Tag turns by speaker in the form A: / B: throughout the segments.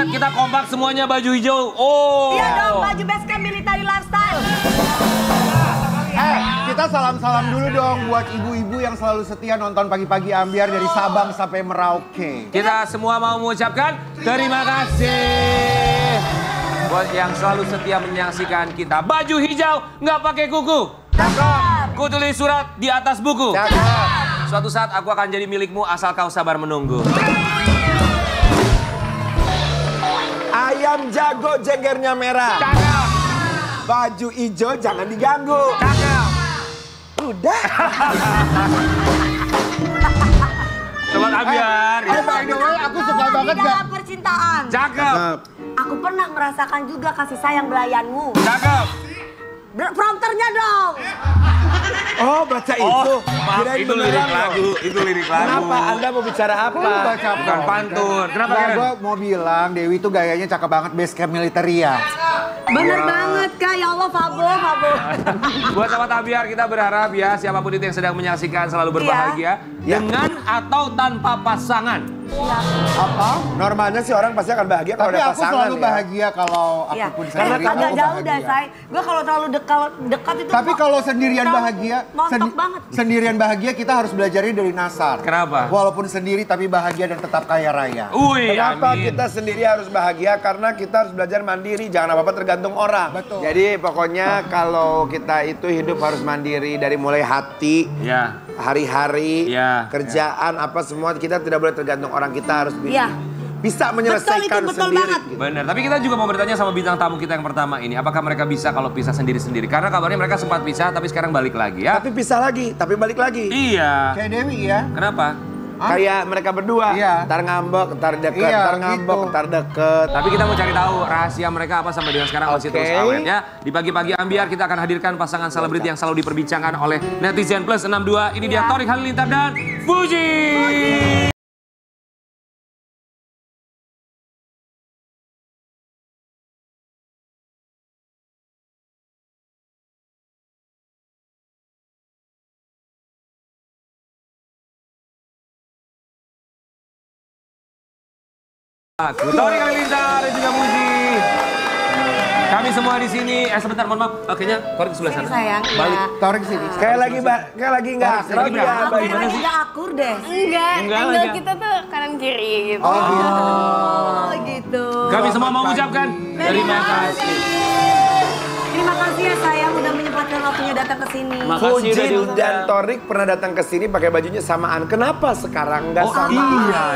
A: lihat kita kompak semuanya baju hijau. Oh.
B: Iya dong, baju basecamp military lifestyle.
C: Kita salam-salam dulu dong buat ibu-ibu yang selalu setia nonton Pagi-Pagi Ambiar dari Sabang sampai Merauke.
A: Kita semua mau mengucapkan terima kasih buat yang selalu setia menyaksikan kita. Baju hijau nggak pakai kuku.
C: Cakep.
A: Ku tulis surat di atas buku.
C: Cakep.
A: Suatu saat aku akan jadi milikmu asal kau sabar menunggu.
D: Ayam jago jenggernya merah.
A: Cakep.
D: Baju hijau jangan diganggu.
A: Cakep.
D: Udah.
A: Sobat Ambiar.
C: By the way, aku suka banget gak?
B: Dalam percintaan.
A: Cakep.
B: Aku pernah merasakan juga kasih sayang belayanmu.
A: Cakep.
B: Prompternya dong.
D: Oh, baca itu.
A: Maaf,
D: Kirain
A: itu
D: beneran
A: lirik
D: loh.
A: lagu. Itu lirik lagu.
D: Kenapa Anda mau bicara apa?
A: Bukan pantun. Kenapa
C: Nah,
A: Karen?
C: gue mau bilang Dewi tuh gayanya cakep banget basecamp militer ya.
B: Bener banget Kak, ya Allah Fabo.
A: Buat Sobat Ambiar, kita berharap ya siapapun itu yang sedang menyaksikan selalu berbahagia.
D: Iya.
A: Dengan atau tanpa pasangan.
C: Apa?
D: Normalnya sih orang pasti akan bahagia kalau
C: Tapi
D: ada
C: aku
D: pasangan
C: selalu
D: ya.
C: bahagia kalau
B: Iya.
C: aku pun
D: Karena
C: sendiri.
B: Agak
C: aku
B: jauh dah,
C: bahagia.
B: Say. Gue kalau terlalu dekat itu.
C: Tapi kalau sendirian bahagia,
B: Montok banget.
C: sendirian bahagia kita harus belajarnya dari Nasar.
A: Kenapa?
C: Walaupun sendiri tapi bahagia dan tetap kaya raya.
A: Wih,
D: Kenapa
A: amin.
D: kita sendiri harus bahagia? Karena kita harus belajar mandiri, jangan apa-apa tergantung orang.
C: Betul.
D: Jadi pokoknya kalau kita itu hidup harus mandiri dari mulai hati,
A: Ya.
D: hari-hari,
A: Ya.
D: kerjaan, apa semua kita tidak boleh tergantung orang, kita harus
B: Iya.
D: bisa menyelesaikan
B: Betul
D: sendiri.
B: banget.
D: gitu.
A: Benar, tapi kita juga mau bertanya sama bintang tamu kita yang pertama ini, apakah mereka bisa kalau pisah sendiri-sendiri? Karena kabarnya mereka sempat pisah, tapi sekarang balik lagi ya.
D: Tapi pisah lagi, tapi balik lagi.
A: Iya.
C: Kayak Dewi ya.
A: Kenapa?
D: Kayak mereka berdua,
C: Iya.
D: ntar ngambek, ntar deket,
C: Iya,
D: ntar ngambek,
C: gitu.
D: ntar deket.
A: Tapi kita mau cari tahu rahasia mereka apa sampai dengan sekarang masih
D: Oke.
A: terus awet ya. Di Pagi-Pagi Ambiar kita akan hadirkan pasangan selebriti yang selalu diperbincangkan oleh netizen plus 62. Ini dia Thorik Halilintar dan Fuji. Aku Thorik Halilintar dan juga Fuji. Kami semua di sini. Sebentar, mohon maaf. Kayaknya Thorik di sebelah sana.
B: Sayang.
A: Balik.
C: Tarik sini.
D: Kayak lagi nggak akrab
A: lagi
D: ya.
A: berapa?
B: Aku lagi gak akur deh.
E: Enggak, angle
A: lagi.
E: kita tuh kanan kiri gitu.
B: Oh gitu.
A: Kami semua mau mengucapkan terima kasih.
B: Terima kasih ya sayang udah menyempatkan waktunya datang ke sini.
D: Fujin dan Thorik pernah datang ke sini pakai bajunya samaan. Kenapa sekarang nggak sama?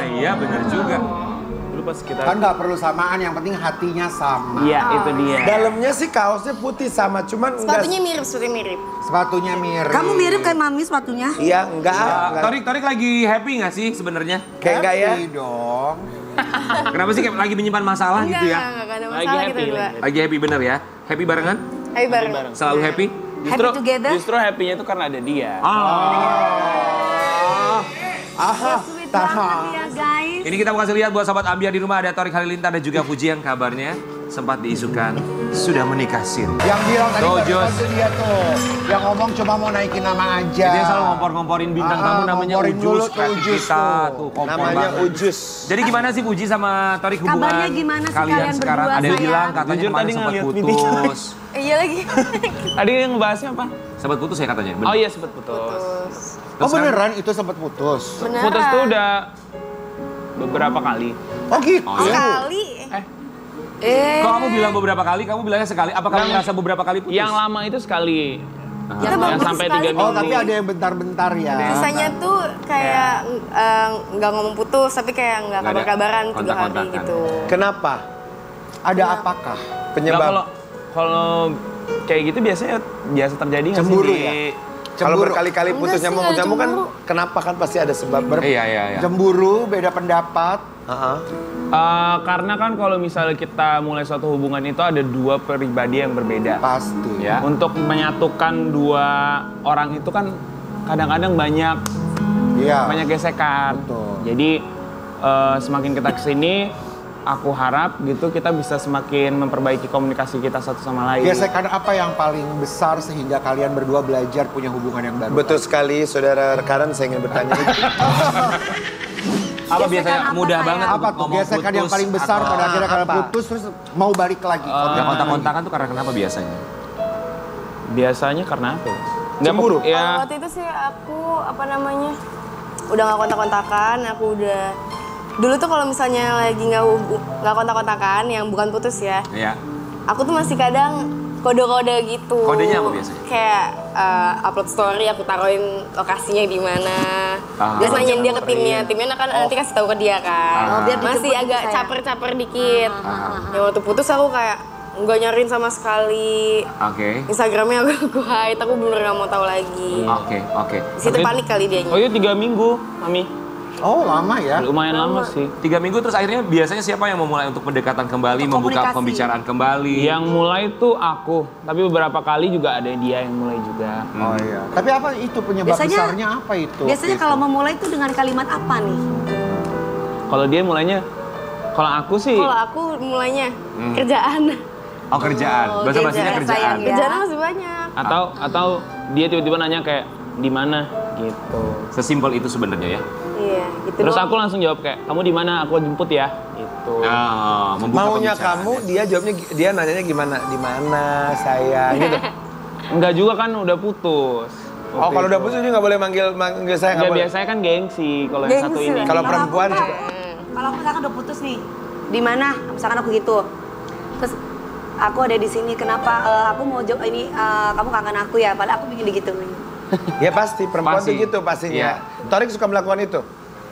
A: Iya benar juga.
F: Dulu pas kita...
C: Kan nggak perlu samaan, yang penting hatinya sama.
F: Iya, itu dia.
D: Dalamnya sih kaosnya putih sama, cuman
E: Sepatunya mirip, sepatunya mirip.
C: Sepatunya mirip.
B: Kamu mirip kayak mami sepatunya.
D: Iya, enggak.
A: Torik lagi happy nggak sih sebenarnya?
D: Kayak enggak ya?
C: Happy dong.
A: Kenapa sih kayak lagi menyimpan masalah gitu ya?
E: Enggak ada
F: Lagi
E: masalah
F: happy,
E: kita dua.
A: Lagi happy bener ya? Happy barengan?
E: Ayo bareng.
A: Selalu happy?
F: Justru,
B: Happy together?
F: justru happy-nya itu karena ada dia.
B: Sweet banget ya guys.
A: Ini kita mau kasih lihat buat sobat Ambiar di rumah, ada Thorik Halilintar dan juga Fuji yang kabarnya sempat diisukan sudah menikah siri.
C: Yang bilang tadi
A: Tuh,
C: barusan
A: Jos.
C: tuh dia tuh. Yang ngomong cuma mau naikin nama aja.
A: Dia selalu ngompor-ngomporin bintang tamu namanya
C: ngomporin dulu
A: Ujus,
C: tuh,
A: kreatif
C: Ujus
A: kita
C: tuh.
A: tuh kompor
D: Namanya
A: banget.
D: Ujus.
A: Jadi gimana sih Fuji sama Thorik hubungan
B: Kabarnya gimana sih
A: kalian
B: kalian
A: sekarang?
B: berdua,
A: Ada yang
B: sayang?
A: bilang katanya
F: Jujur
A: kemarin
F: tadi
A: sempat
F: ngeliat video.
A: putus.
E: Iya lagi.
F: Tadi yang ngebahasnya apa?
A: Sempat putus ya katanya?
F: Oh iya, sempat putus.
C: Oh beneran itu sempat putus?
E: Beneran.
F: Putus tuh udah beberapa kali.
C: Oh gitu?
E: Sekali.
A: Kok kamu bilang beberapa kali? Kamu bilangnya sekali? Apa kamu merasa beberapa kali putus?
F: Yang lama itu sekali.
E: Kita baru
F: Yang sampai
E: sekali.
F: 3 minggu.
C: Oh tapi ada yang bentar-bentar ya?
E: Sisanya tuh kayak nggak ngomong putus, tapi kayak nggak
A: Nggak ada
E: kabar-kabaran 3 hari
A: kontak-kontakan.
E: gitu.
D: Kenapa?
C: Ada apakah?
F: Nggak,
D: Penyebab.
F: kalau kayak gitu biasa terjadi nggak sih
D: Cemburu
F: di-
D: ya? Kalau
C: Cemburu.
D: berkali-kali
E: Enggak
D: putus
E: sih,
D: nyambung
E: nggak
D: kan
E: cemburu.
D: kenapa kan pasti ada sebab.
A: Iya.
C: Cemburu, beda pendapat.
D: Heeh.
F: Karena kan kalau misalnya kita mulai suatu hubungan itu ada dua pribadi yang berbeda.
C: Pasti.
F: Ya, untuk menyatukan dua orang itu kan kadang-kadang banyak
C: Iya.
F: gesekan.
C: Betul.
F: Jadi semakin kita kesini, aku harap gitu kita bisa semakin memperbaiki komunikasi kita satu sama lain.
C: Gesekan apa yang paling besar sehingga kalian berdua belajar punya hubungan yang baru?
D: Betul sekali, saudara rekanan saya ingin bertanya.
A: Apa biasanya mudah banget
C: Apa
A: untuk
C: tuh
A: ngomong
C: gesekan yang
A: putus
C: paling besar
A: atau
C: pada akhirnya kalian
D: apa?
C: putus terus mau balik lagi?
A: Ya kontak-kontakan tuh karena kenapa biasanya?
F: Biasanya karena apa?
D: Cemburu?
F: Ya,
E: Waktu itu sih aku udah nggak kontak-kontakan, aku udah dulu tuh kalau misalnya lagi nggak kontak-kontakan yang bukan putus ya,
A: Iya.
E: aku tuh masih kadang kode-kode gitu.
A: Kodenya apa biasanya?
E: Kayak upload story, aku taruhin lokasinya di mana.
A: Ah.
E: Terus nanyain dia ke timnya kan nanti kasih tahu ke dia kan.
B: biar
E: Masih
B: dijemput
E: agak
B: gitu,
E: caper-caper dikit. Ya waktu putus aku kayak nggak nyariin sama sekali.
A: Oke.
E: Instagramnya aku hide, aku bener nggak mau tahu lagi.
A: Oke.
E: Di situ panik kali dianya.
F: oh iya 3 minggu, Mami.
C: Oh lama ya?
F: Lumayan lama sih.
A: 3 minggu terus akhirnya biasanya siapa yang memulai untuk pendekatan kembali,
B: Untuk
A: membuka
B: komunikasi.
A: pembicaraan kembali?
F: Yang mulai tuh aku, tapi beberapa kali juga ada dia yang mulai juga.
C: Oh iya. Tapi apa itu penyebab besarnya apa itu?
B: Biasanya
C: Gitu.
B: kalau memulai itu dengan kalimat apa nih?
F: Kalau dia mulainya, kalau aku sih,
E: Kalau aku mulainya kerjaan.
A: Oh kerjaan, bahasa basinya
B: kerjaan,
A: kerjaan.
B: sayang. Ya.
E: Kerjaan masih banyak.
F: atau dia tiba-tiba nanya kayak di mana gitu.
A: Sesimpel itu sebenarnya ya.
E: Iya, gitu
F: Terus
E: doang.
F: aku langsung jawab kayak, kamu di mana? Aku jemput ya. Gitu.
A: Membuka
D: Maunya
A: pembicaraan.
D: kamu, dia jawabnya, dia nanyanya gimana? Di mana sayang? Gitu.
F: Enggak juga kan udah putus.
D: Oh kalau udah putus dia nggak boleh manggil saya nggak
F: Enggak,
D: boleh.
F: biasanya kan gengsi kalau yang satu
E: Gengsi.
F: ini.
D: Kalau perempuan juga.
B: Kalau aku misalkan udah putus nih, di mana? Misalkan aku gitu. Terus aku ada di sini. Kenapa? Aku mau jawab ini. Kamu kangen aku ya? Padahal aku ingin digituin.
D: Ya pasti, perempuan
A: Pasti.
D: tuh gitu pastinya.
A: Iya.
D: Torik suka melakukan itu.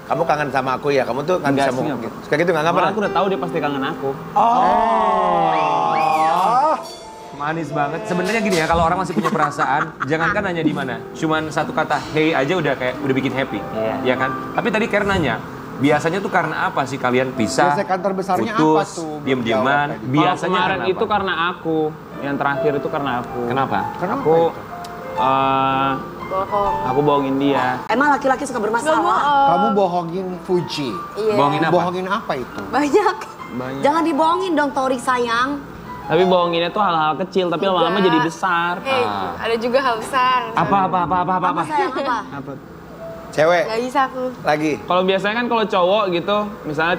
D: Kamu kangen sama aku ya, kamu tuh kan
F: Enggak
D: bisa
F: sih,
D: mau
F: nggak
D: gitu. Suka gitu nggak
F: Malah
D: pernah?
F: aku udah tahu dia pasti kangen aku.
A: Manis banget. Sebenarnya gini ya, kalau orang masih punya perasaan, jangankan nanya di mana. Cuman satu kata hey aja udah bikin happy.
F: Iya.
A: Ya kan? Tapi tadi Karen nanya, biasanya tuh karena apa sih kalian pisah?
C: Gesekan terbesarnya apa
A: putus,
C: tuh?
A: diem-dieman.
C: Belum jawab
F: Kalau
A: Biasanya
F: kemarin
A: karena
F: itu
A: apa?
F: karena aku. Yang terakhir itu karena aku.
A: Kenapa?
C: Kenapa
F: Aku
C: itu?
E: Bohong.
F: aku bohongin dia.
B: Emang laki-laki suka
E: Gak
B: bermasalah?
E: bohong.
C: Kamu bohongin Fuji.
E: Iya.
A: Bohongin apa?
C: Bohongin apa itu?
E: Banyak.
F: Banyak.
B: Jangan dibohongin dong, Tori sayang.
F: Tapi bohonginnya tuh hal-hal kecil, tapi lama-lama
E: Enggak.
F: jadi besar.
E: Ada juga hal besar.
A: Apa?
B: Apa sayang apa?
F: Apa?
D: Cewek
E: Gak bisa aku.
D: lagi.
F: Kalau biasanya kan kalau cowok gitu, misalnya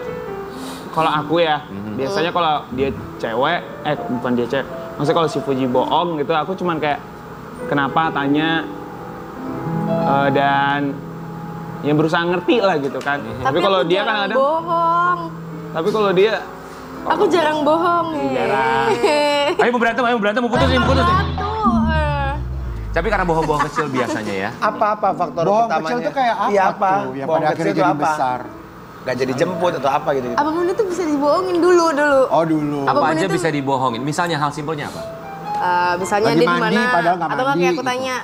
F: kalau aku ya, biasanya kalau dia cewek, bukan dia cewek, maksudnya kalau si Fuji bohong gitu, aku cuman kayak kenapa tanya dan yang berusaha ngerti lah gitu kan. Tapi kalau
E: aku
F: dia kan
E: jarang
F: ada,
E: bohong.
F: tapi kalau dia
E: Aku jarang bohong.
F: Jarang.
A: Ayo mau berantem, mau putus nih.
E: Satu.
A: Tapi karena bohong-bohong kecil biasanya ya.
D: Apa faktor
C: Bohong
D: utamanya?
C: kecil tuh kayak apa
D: Iya apa?
C: tuh? Yang
D: Bohong
C: pada
D: kecil
C: akhirnya
D: tuh
C: jadi
D: apa?
C: besar.
D: Gak jadi jemput atau apa gitu.
E: Apapun itu bisa dibohongin dulu.
C: Oh dulu.
A: Apa
E: Apapun
A: aja
E: itu-
A: bisa dibohongin? Misalnya hal simpelnya apa?
E: Misalnya
C: Lagi
E: dia di
C: mandi,
E: mana?
C: padahal nggak
E: Atau nggak
C: mandi,
E: kayak aku
C: gitu.
E: tanya,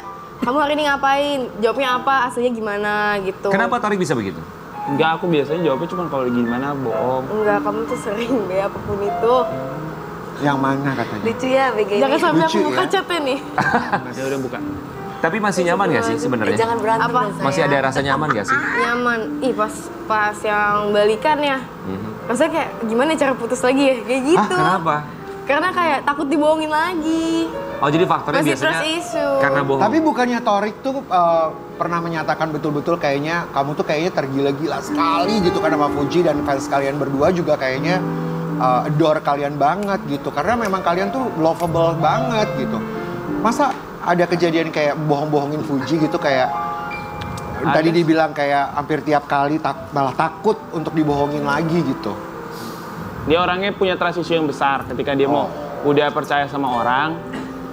E: kamu hari ini ngapain? Jawabnya apa? Aslinya gimana gitu.
A: Kenapa Torik bisa begitu?
F: enggak, aku biasanya jawabnya cuma kalau gimana bohong.
E: Enggak, kamu tuh sering deh apapun itu.
C: Yang mana katanya?
B: Lucu ya begini.
E: Jangan sampai aku
C: Lucu
E: buka
C: ya.
E: chatnya nih.
F: Ya udah buka.
A: Tapi masih nyaman gak sih sebenarnya?
B: Jangan berantem
E: Apa?
B: dong, sayang.
A: Masih ada rasa nyaman gak sih?
E: Nyaman. Ih, pas yang balikan ya. Rasanya kayak gimana cara putus lagi ya? Kayak
A: Ah,
E: gitu.
A: kenapa?
E: Karena kayak takut dibohongin lagi.
A: Oh jadi faktornya
E: Masih
A: biasanya
E: trust issue.
A: karena bohong.
C: Tapi bukannya Torik tuh pernah menyatakan betul-betul kayaknya kamu tuh kayaknya tergila-gila sekali gitu kan sama Fuji dan fans kalian berdua juga kayaknya adore kalian banget gitu karena memang kalian tuh lovable banget gitu. Masa ada kejadian kayak bohong-bohongin Fuji gitu kayak tadi dibilang kayak hampir tiap kali malah takut untuk dibohongin lagi gitu.
F: Dia orangnya punya trust issue yang besar ketika dia mau udah percaya sama orang,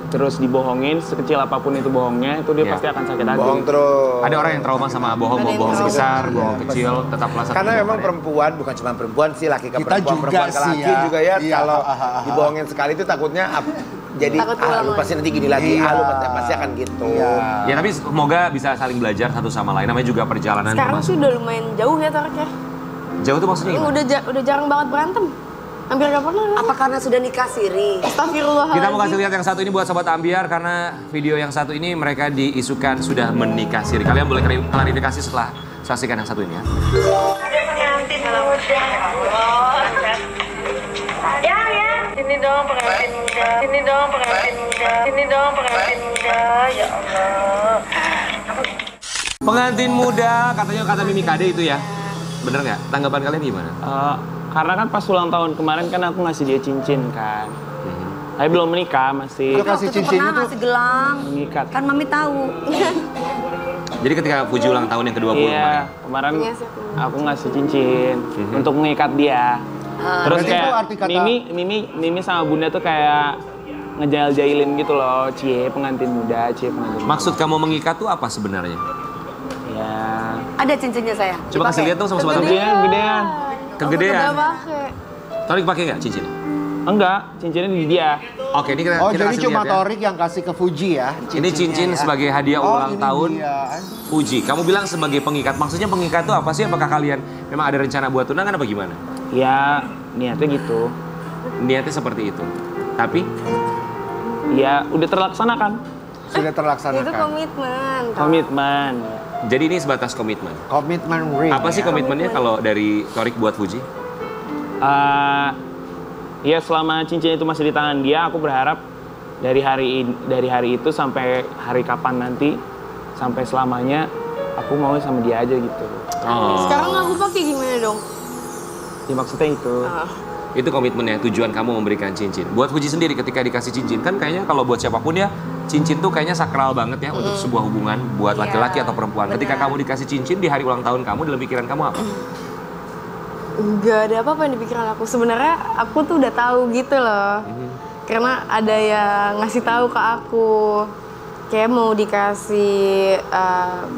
F: terus dibohongin, sekecil apapun itu bohongnya, itu dia
A: Iya.
F: pasti akan sakit hati.
D: Bohong terus.
A: Ada orang yang trauma sama bohong,
E: Ada yang
A: bohong
E: trauma.
A: besar, bohong kecil, tetaplah satu.
D: Karena memang
A: bohong, ya.
D: perempuan, bukan cuma perempuan sih, laki ke
C: Kita
D: perempuan,
C: juga
D: perempuan ke
C: sih
D: laki
C: ya.
D: juga ya.
C: Iya,
D: Kalau
C: ha.
D: dibohongin sekali itu takutnya jadi
E: Takut ulang
D: lu pasti nanti gini lagi,
C: Iya.
D: lu pasti akan gitu.
C: Iya.
A: Ya tapi semoga bisa saling belajar satu sama lain. Namanya juga perjalanan.
E: Sekarang sih udah lumayan jauh ya Toriknya.
A: Jauh tuh maksudnya gimana?
E: Udah jarang banget berantem. Hampir gak pernah.
B: Apa karena sudah nikah siri?
E: Astagfirullahaladzim.
A: Kita mau kasih lihat yang satu ini buat Sobat Ambiar karena video yang satu ini mereka diisukan sudah menikah siri. Kalian boleh klarifikasi setelah saksikan yang satu ini ya.
G: Sini dong pengantin muda, sini dong pengantin muda, sini dong pengantin muda, ya Allah.
A: Pengantin muda katanya kata Mimi Kade itu ya. Bener nggak? Tanggapan kalian gimana?
F: Karena kan pas ulang tahun kemarin kan aku ngasih dia cincin kan. Tapi belum menikah, masih
C: Itu kasih
B: Waktu itu
C: cincin
B: pernah
C: itu.
B: ngasih gelang.
F: mengikat.
B: Kan mami tahu.
A: Jadi ketika Fuji ulang tahun yang ke-20
F: Iya, kemarin
E: Iya sih,
F: aku ngasih cincin untuk mengikat dia. Terus
C: Berarti
F: kayak
C: itu arti kata-
F: Mimi sama Bunda tuh kayak ngejail-jailin gitu loh, cie pengantin muda, cie pengantin muda.
A: Maksud kamu mengikat tuh apa sebenarnya?
F: Ya,
B: Ada cincinnya saya.
A: Coba kasih lihat dong sama sobat Torik.
F: gedean.
A: Kegedean.
E: Udah pakai.
A: Torik pakai nggak cincin?
F: Enggak, cincinnya di dia.
A: Oke, ini kita,
C: Oh,
A: kita
C: jadi
A: kasih
C: cuma
A: lihat ya.
C: Torik yang kasih ke Fuji ya?
A: Ini cincin
C: ya?
A: sebagai hadiah
C: Oh,
A: ulang
C: ini
A: tahun
C: dia.
A: Fuji. Kamu bilang sebagai pengikat. Maksudnya pengikat itu apa sih? Apakah kalian memang ada rencana buat tunangan apa gimana?
F: Ya, niatnya gitu.
A: Niatnya seperti itu. Tapi
F: Ya, udah terlaksanakan.
C: Sudah
E: Itu
C: terlaksanakan.
E: komitmen.
F: Komitmen.
A: jadi ini sebatas komitmen.
C: Komitmen ring.
A: Apa sih
C: ya?
A: komitmennya kalau dari Torik buat Fuji?
F: Ya selama cincin itu masih di tangan dia, aku berharap dari hari itu sampai hari kapan nanti, sampai selamanya aku mau sama dia aja gitu.
A: Oh,
E: Sekarang aku pakai gimana dong?
F: Ya maksudnya itu.
A: itu komitmennya, tujuan kamu memberikan cincin. Buat Fuji sendiri ketika dikasih cincin, kan kayaknya kalau buat siapapun ya, cincin tuh kayaknya sakral banget ya untuk sebuah hubungan buat laki-laki atau perempuan. Ketika kamu dikasih cincin di hari ulang tahun kamu, dalam pikiran kamu apa?
E: Enggak ada apa-apa yang di pikiran aku. Sebenarnya aku tuh udah tahu gitu loh. Karena ada yang ngasih tahu ke aku. Kayak mau dikasih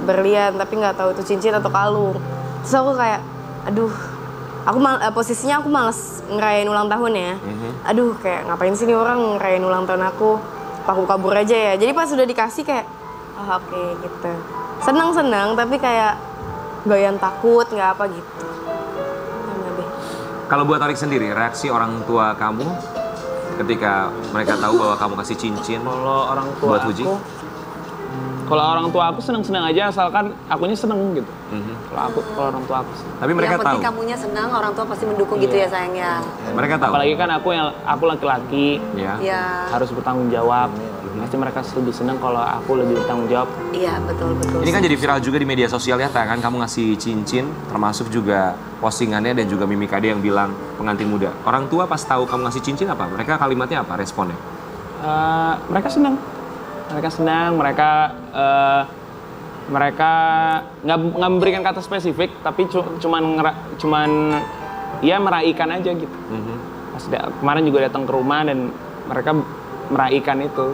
E: berlian tapi nggak tahu itu cincin atau kalung. Terus aku kayak, aduh, posisinya aku males ngerayain ulang tahun ya. Aduh, kayak ngapain sih nih orang ngerayain ulang tahun aku? Aku kabur aja ya. Jadi pas udah dikasih kayak, oh, oke gitu. Senang-senang tapi kayak gak yang takut, nggak apa gitu. Sama deh.
A: Kalau buat Torik sendiri, reaksi orang tua kamu ketika mereka tahu bahwa kamu kasih cincin
F: Kalau orang tua
A: buat Fuji?
F: Kalau orang tua aku seneng-seneng aja asalkan akunya seneng gitu. Kalau orang tua aku seneng.
A: Tapi mereka
B: Yang
A: tahu.
B: penting kamunya senang, orang tua pasti mendukung gitu ya sayangnya.
A: Mereka tahu.
F: Apalagi kan aku laki-laki,
A: Ya.
B: Iya.
F: harus bertanggung jawab. Pasti mereka lebih seneng kalau aku lebih bertanggung jawab.
B: Iya, betul.
A: Ini kan jadi viral juga di media sosial ya, kan kamu ngasih cincin, termasuk juga postingannya dan juga Mimi Kade yang bilang pengantin muda. Orang tua pas tahu kamu ngasih cincin apa? Mereka kalimatnya apa? Responnya?
F: Mereka senang. Mereka nggak memberikan kata spesifik, tapi cuman ya meraihkan aja gitu. Kemarin juga datang ke rumah dan mereka meraihkan itu.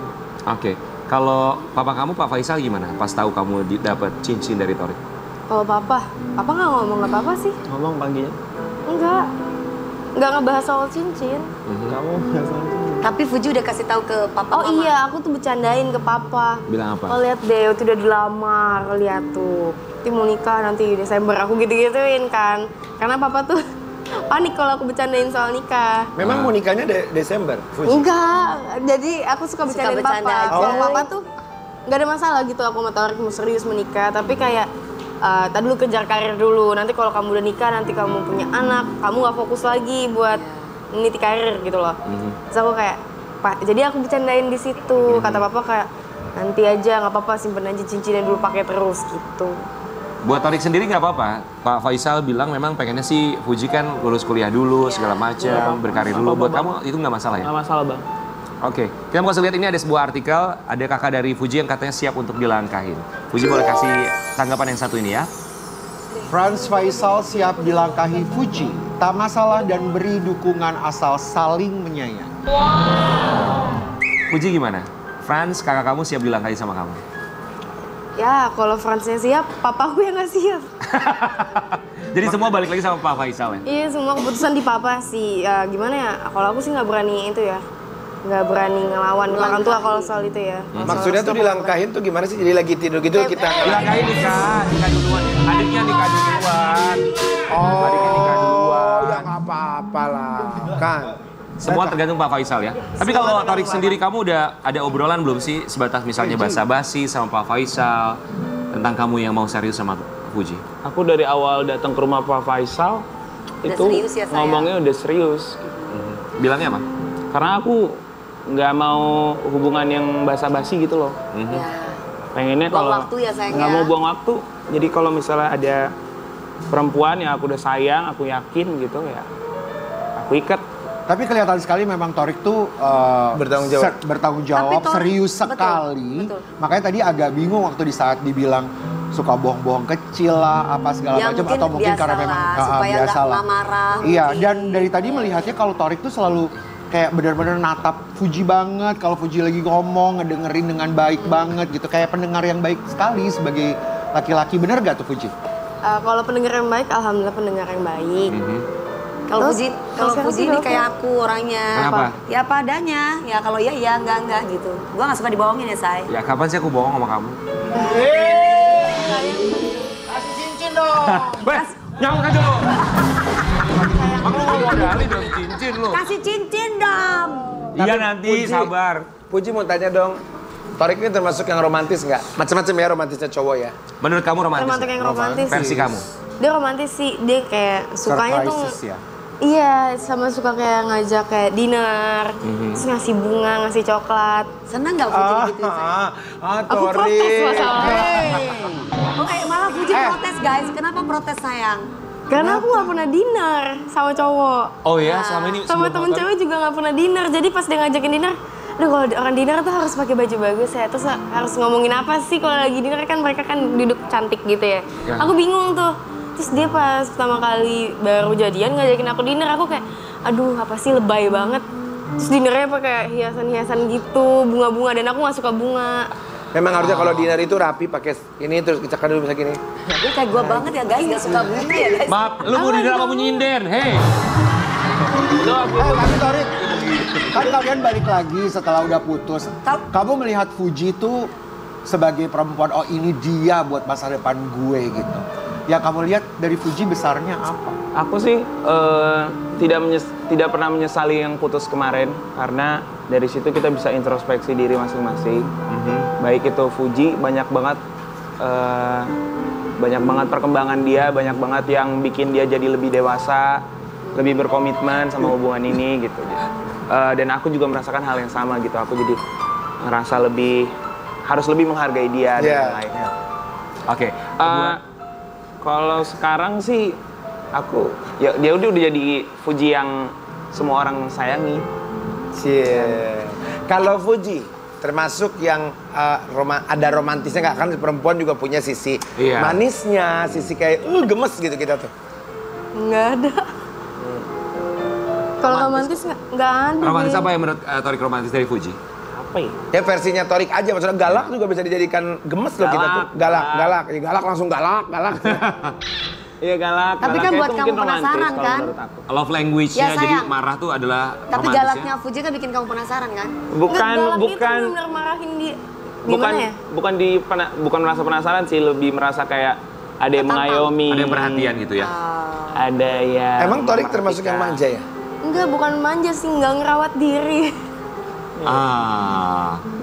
A: Oke. Kalau papa kamu, Pak Faisal gimana? Pas tahu kamu dapat cincin dari Torik?
E: Kalau papa nggak ngomong apa-apa sih.
F: Ngomong panggilnya.
E: Enggak ngebahas soal cincin.
F: Kamu nggak soal cincin.
B: Tapi Fuji udah kasih tahu ke papa
E: Oh
B: mama.
E: iya, aku tuh bercandain ke papa.
A: Bilang apa?
E: Oh lihat deh, itu udah dilamar, lihat tuh. Nanti mau nikah nanti Desember, aku gitu-gituin kan. Karena papa tuh panik kalau aku bercandain soal nikah.
D: Memang mau nikahnya Desember, Fuji?
E: Enggak, jadi aku suka bercandain
B: bercanda
E: papa.
B: aja.
E: Kalau papa tuh nggak ada masalah gitu, aku sama Torik mau serius menikah. Tapi kayak, tadi dulu kejar karir dulu. Nanti kalau kamu udah nikah, nanti kamu punya anak, kamu nggak fokus lagi buat meniti karir gitu loh. Terus aku kayak, Pak, jadi aku bercandain di situ. Kata papa kayak, nanti aja nggak apa-apa, simpen aja cincinnya dulu pakai terus gitu.
A: Buat Torik sendiri nggak apa-apa. Pak Faisal bilang memang pengennya sih Fuji kan lulus kuliah dulu, segala macam, berkarir dulu. Buat kamu itu nggak masalah ya?
F: Nggak masalah bang.
A: Oke, kita mau kasih lihat ini ada sebuah artikel, ada kakak dari Fuji yang katanya siap untuk dilangkahin. Fuji boleh kasih tanggapan yang satu ini ya.
C: Franz Faisal siap dilangkahi Fuji. Tak masalah dan beri dukungan asal saling menyayang.
A: Fuji gimana? Franz, kakak kamu siap dilangkahi sama kamu?
E: Ya, kalau Fransnya siap, papaku yang nggak siap.
A: Jadi semua balik lagi sama Pak Faisal ya?
E: Iya, semua keputusan di papa sih. Ya, gimana ya, kalau aku sih nggak berani itu ya. Nggak berani ngelawan orang tua kalau soal itu ya. Kalau soal
D: Maksudnya tuh
E: restu,
D: dilangkahin tuh gimana sih? Jadi lagi tidur gitu kita...
A: Dilangkahin nikah duluan. Adiknya nikah duluan.
D: Oh,
A: Adiknya nikah duluan.
D: ya nggak apa-apa lah. Kan?
A: Semua tergantung Pak Faisal ya. Tapi kalau Torik sendiri kamu udah ada obrolan belum sih sebatas misalnya basa-basi sama Pak Faisal tentang kamu yang mau serius sama Fuji?
F: Aku dari awal datang ke rumah Pak Faisal
B: Udah
F: itu
B: serius ya, sayang?
F: ngomongnya udah serius.
A: Bilangnya apa?
F: Karena aku nggak mau hubungan yang basa-basi gitu loh.
B: Ya.
F: Pengennya
B: Buang
F: kalau
B: waktu ya, sayang,
F: nggak
B: ya.
F: mau buang waktu. Jadi kalau misalnya ada perempuan yang aku udah sayang, aku yakin gitu ya, aku ikat.
C: Tapi kelihatan sekali memang Torik tuh bertanggung jawab
B: Tapi
C: serius
B: betul,
C: sekali.
B: betul.
C: Makanya tadi agak bingung waktu di saat dibilang suka bohong-bohong kecil lah, apa segala
B: Ya,
C: macam,
B: mungkin
C: atau mungkin karena
B: biasalah,
C: memang
B: supaya
C: biasa
B: nggak
C: lah.
B: marah,
C: Iya,
B: mungkin.
C: dan dari tadi melihatnya kalau Torik tuh selalu kayak benar-benar natap Fuji banget. Kalau Fuji lagi ngomong, ngedengerin dengan baik banget gitu. Kayak pendengar yang baik sekali sebagai laki-laki. Bener gak tuh Fuji?
E: Kalau pendengar yang baik, alhamdulillah pendengar yang baik.
B: Kalau
E: Terus,
B: Fuji,
E: kalau sekarang
B: Fuji
E: sih
B: ini
E: udah
B: kayak
E: oke.
B: aku orangnya.
A: Kenapa?
B: Ya apa adanya. Ya kalau iya ya, enggak gitu. Gua nggak suka dibohongin ya, Say.
A: Ya kapan sih aku bohong sama kamu?
C: Kasih cincin dong.
A: Weh, nyamuk aja lo. Emang lu mau modalin dong cincin lo?
B: Kasih cincin dong.
A: Iya nanti,
D: Puji.
A: sabar.
D: Puji mau tanya dong, Torik ini termasuk yang romantis nggak? Macam-macam ya romantisnya cowok ya.
A: Menurut kamu romantis?
E: Termasuk yang romantis.
A: Versi kamu?
E: Dia romantis sih, dia kayak sukanya tuh.
C: Surprises ya.
E: Iya, sama suka kayak ngajak kayak dinner, terus ngasih bunga, ngasih coklat.
B: Seneng nggak Fuji gitu?
E: Aku protes masalahnya.
B: Malah Fuji protes guys. Kenapa protes sayang?
E: Karena aku nggak pernah dinner sama cowok.
A: Oh ya, selama ini
E: Sama
A: sebelum
E: temen
A: nonton-
E: cewek juga nggak pernah dinner. Jadi pas dia ngajakin dinner, aduh kalau orang dinner tuh harus pakai baju bagus ya. Terus harus ngomongin apa sih kalau lagi dinner kan mereka kan duduk cantik gitu ya.
A: Ya.
E: Aku bingung tuh. Terus dia pas pertama kali baru jadian ngajakin aku dinner, aku kayak, aduh apa sih lebay banget. Terus dinernya pakai hiasan-hiasan gitu, bunga-bunga, dan aku nggak suka bunga.
D: Memang harusnya kalau dinner itu rapi pakai ini terus kecakar dulu bisa gini.
B: Dia kayak gua banget ya guys. Gak suka bunga ya guys.
A: Maaf, lu mau dinner apa mau nyinden? Hei.
C: Tapi Torik, kan kalian balik lagi setelah udah putus. Kamu melihat Fuji tuh sebagai perempuan, oh ini dia buat masa depan gue gitu. Yang kamu lihat dari Fuji besarnya apa?
F: Aku sih tidak pernah menyesali yang putus kemarin karena dari situ kita bisa introspeksi diri masing-masing. Baik itu Fuji banyak banget perkembangan dia, banyak banget yang bikin dia jadi lebih dewasa, lebih berkomitmen sama hubungan ini gitu. Dan aku juga merasakan hal yang sama gitu. Aku jadi ngerasa harus lebih menghargai dia dan yang lainnya.
A: Oke.
F: Kalau sekarang sih aku dia udah jadi Fuji yang semua orang sayangi.
D: Cie. Kalau Fuji termasuk yang ada romantisnya nggak? Kan perempuan juga punya sisi
A: Iya.
D: manisnya, sisi kayak gemes gitu kita tuh.
E: Nggak ada. Kalau romantis nggak ada.
A: Romantis
E: deh.
A: apa yang menurut Torik romantis dari Fuji?
F: Apa ya?
D: Ya versinya Torik aja, maksudnya galak juga bisa dijadikan gemes loh kita tuh. Galak. Ya, galak langsung galak.
F: Iya galak.
B: Tapi kan
F: galaknya
B: buat
F: itu
B: kamu
F: mungkin romantis
B: penasaran,
F: kalau
B: kan?
F: menurut aku.
A: Love language-nya
B: Ya,
A: jadi
B: sayang.
A: marah tuh adalah
B: Tapi
A: romantisnya.
B: galaknya Fuji kan bikin kamu penasaran kan?
F: Bukan
E: Nggak, galak itu
F: bukan
E: bener-bener marahin dia.
F: bukan
E: Gimana ya?
F: bukan merasa penasaran sih, lebih merasa kayak ada yang mengayomi.
A: Ada yang perhatian gitu ya.
F: Ada yang
D: Emang Torik termasuk yang manja ya?
E: Enggak, bukan manja sih, nggak ngerawat diri.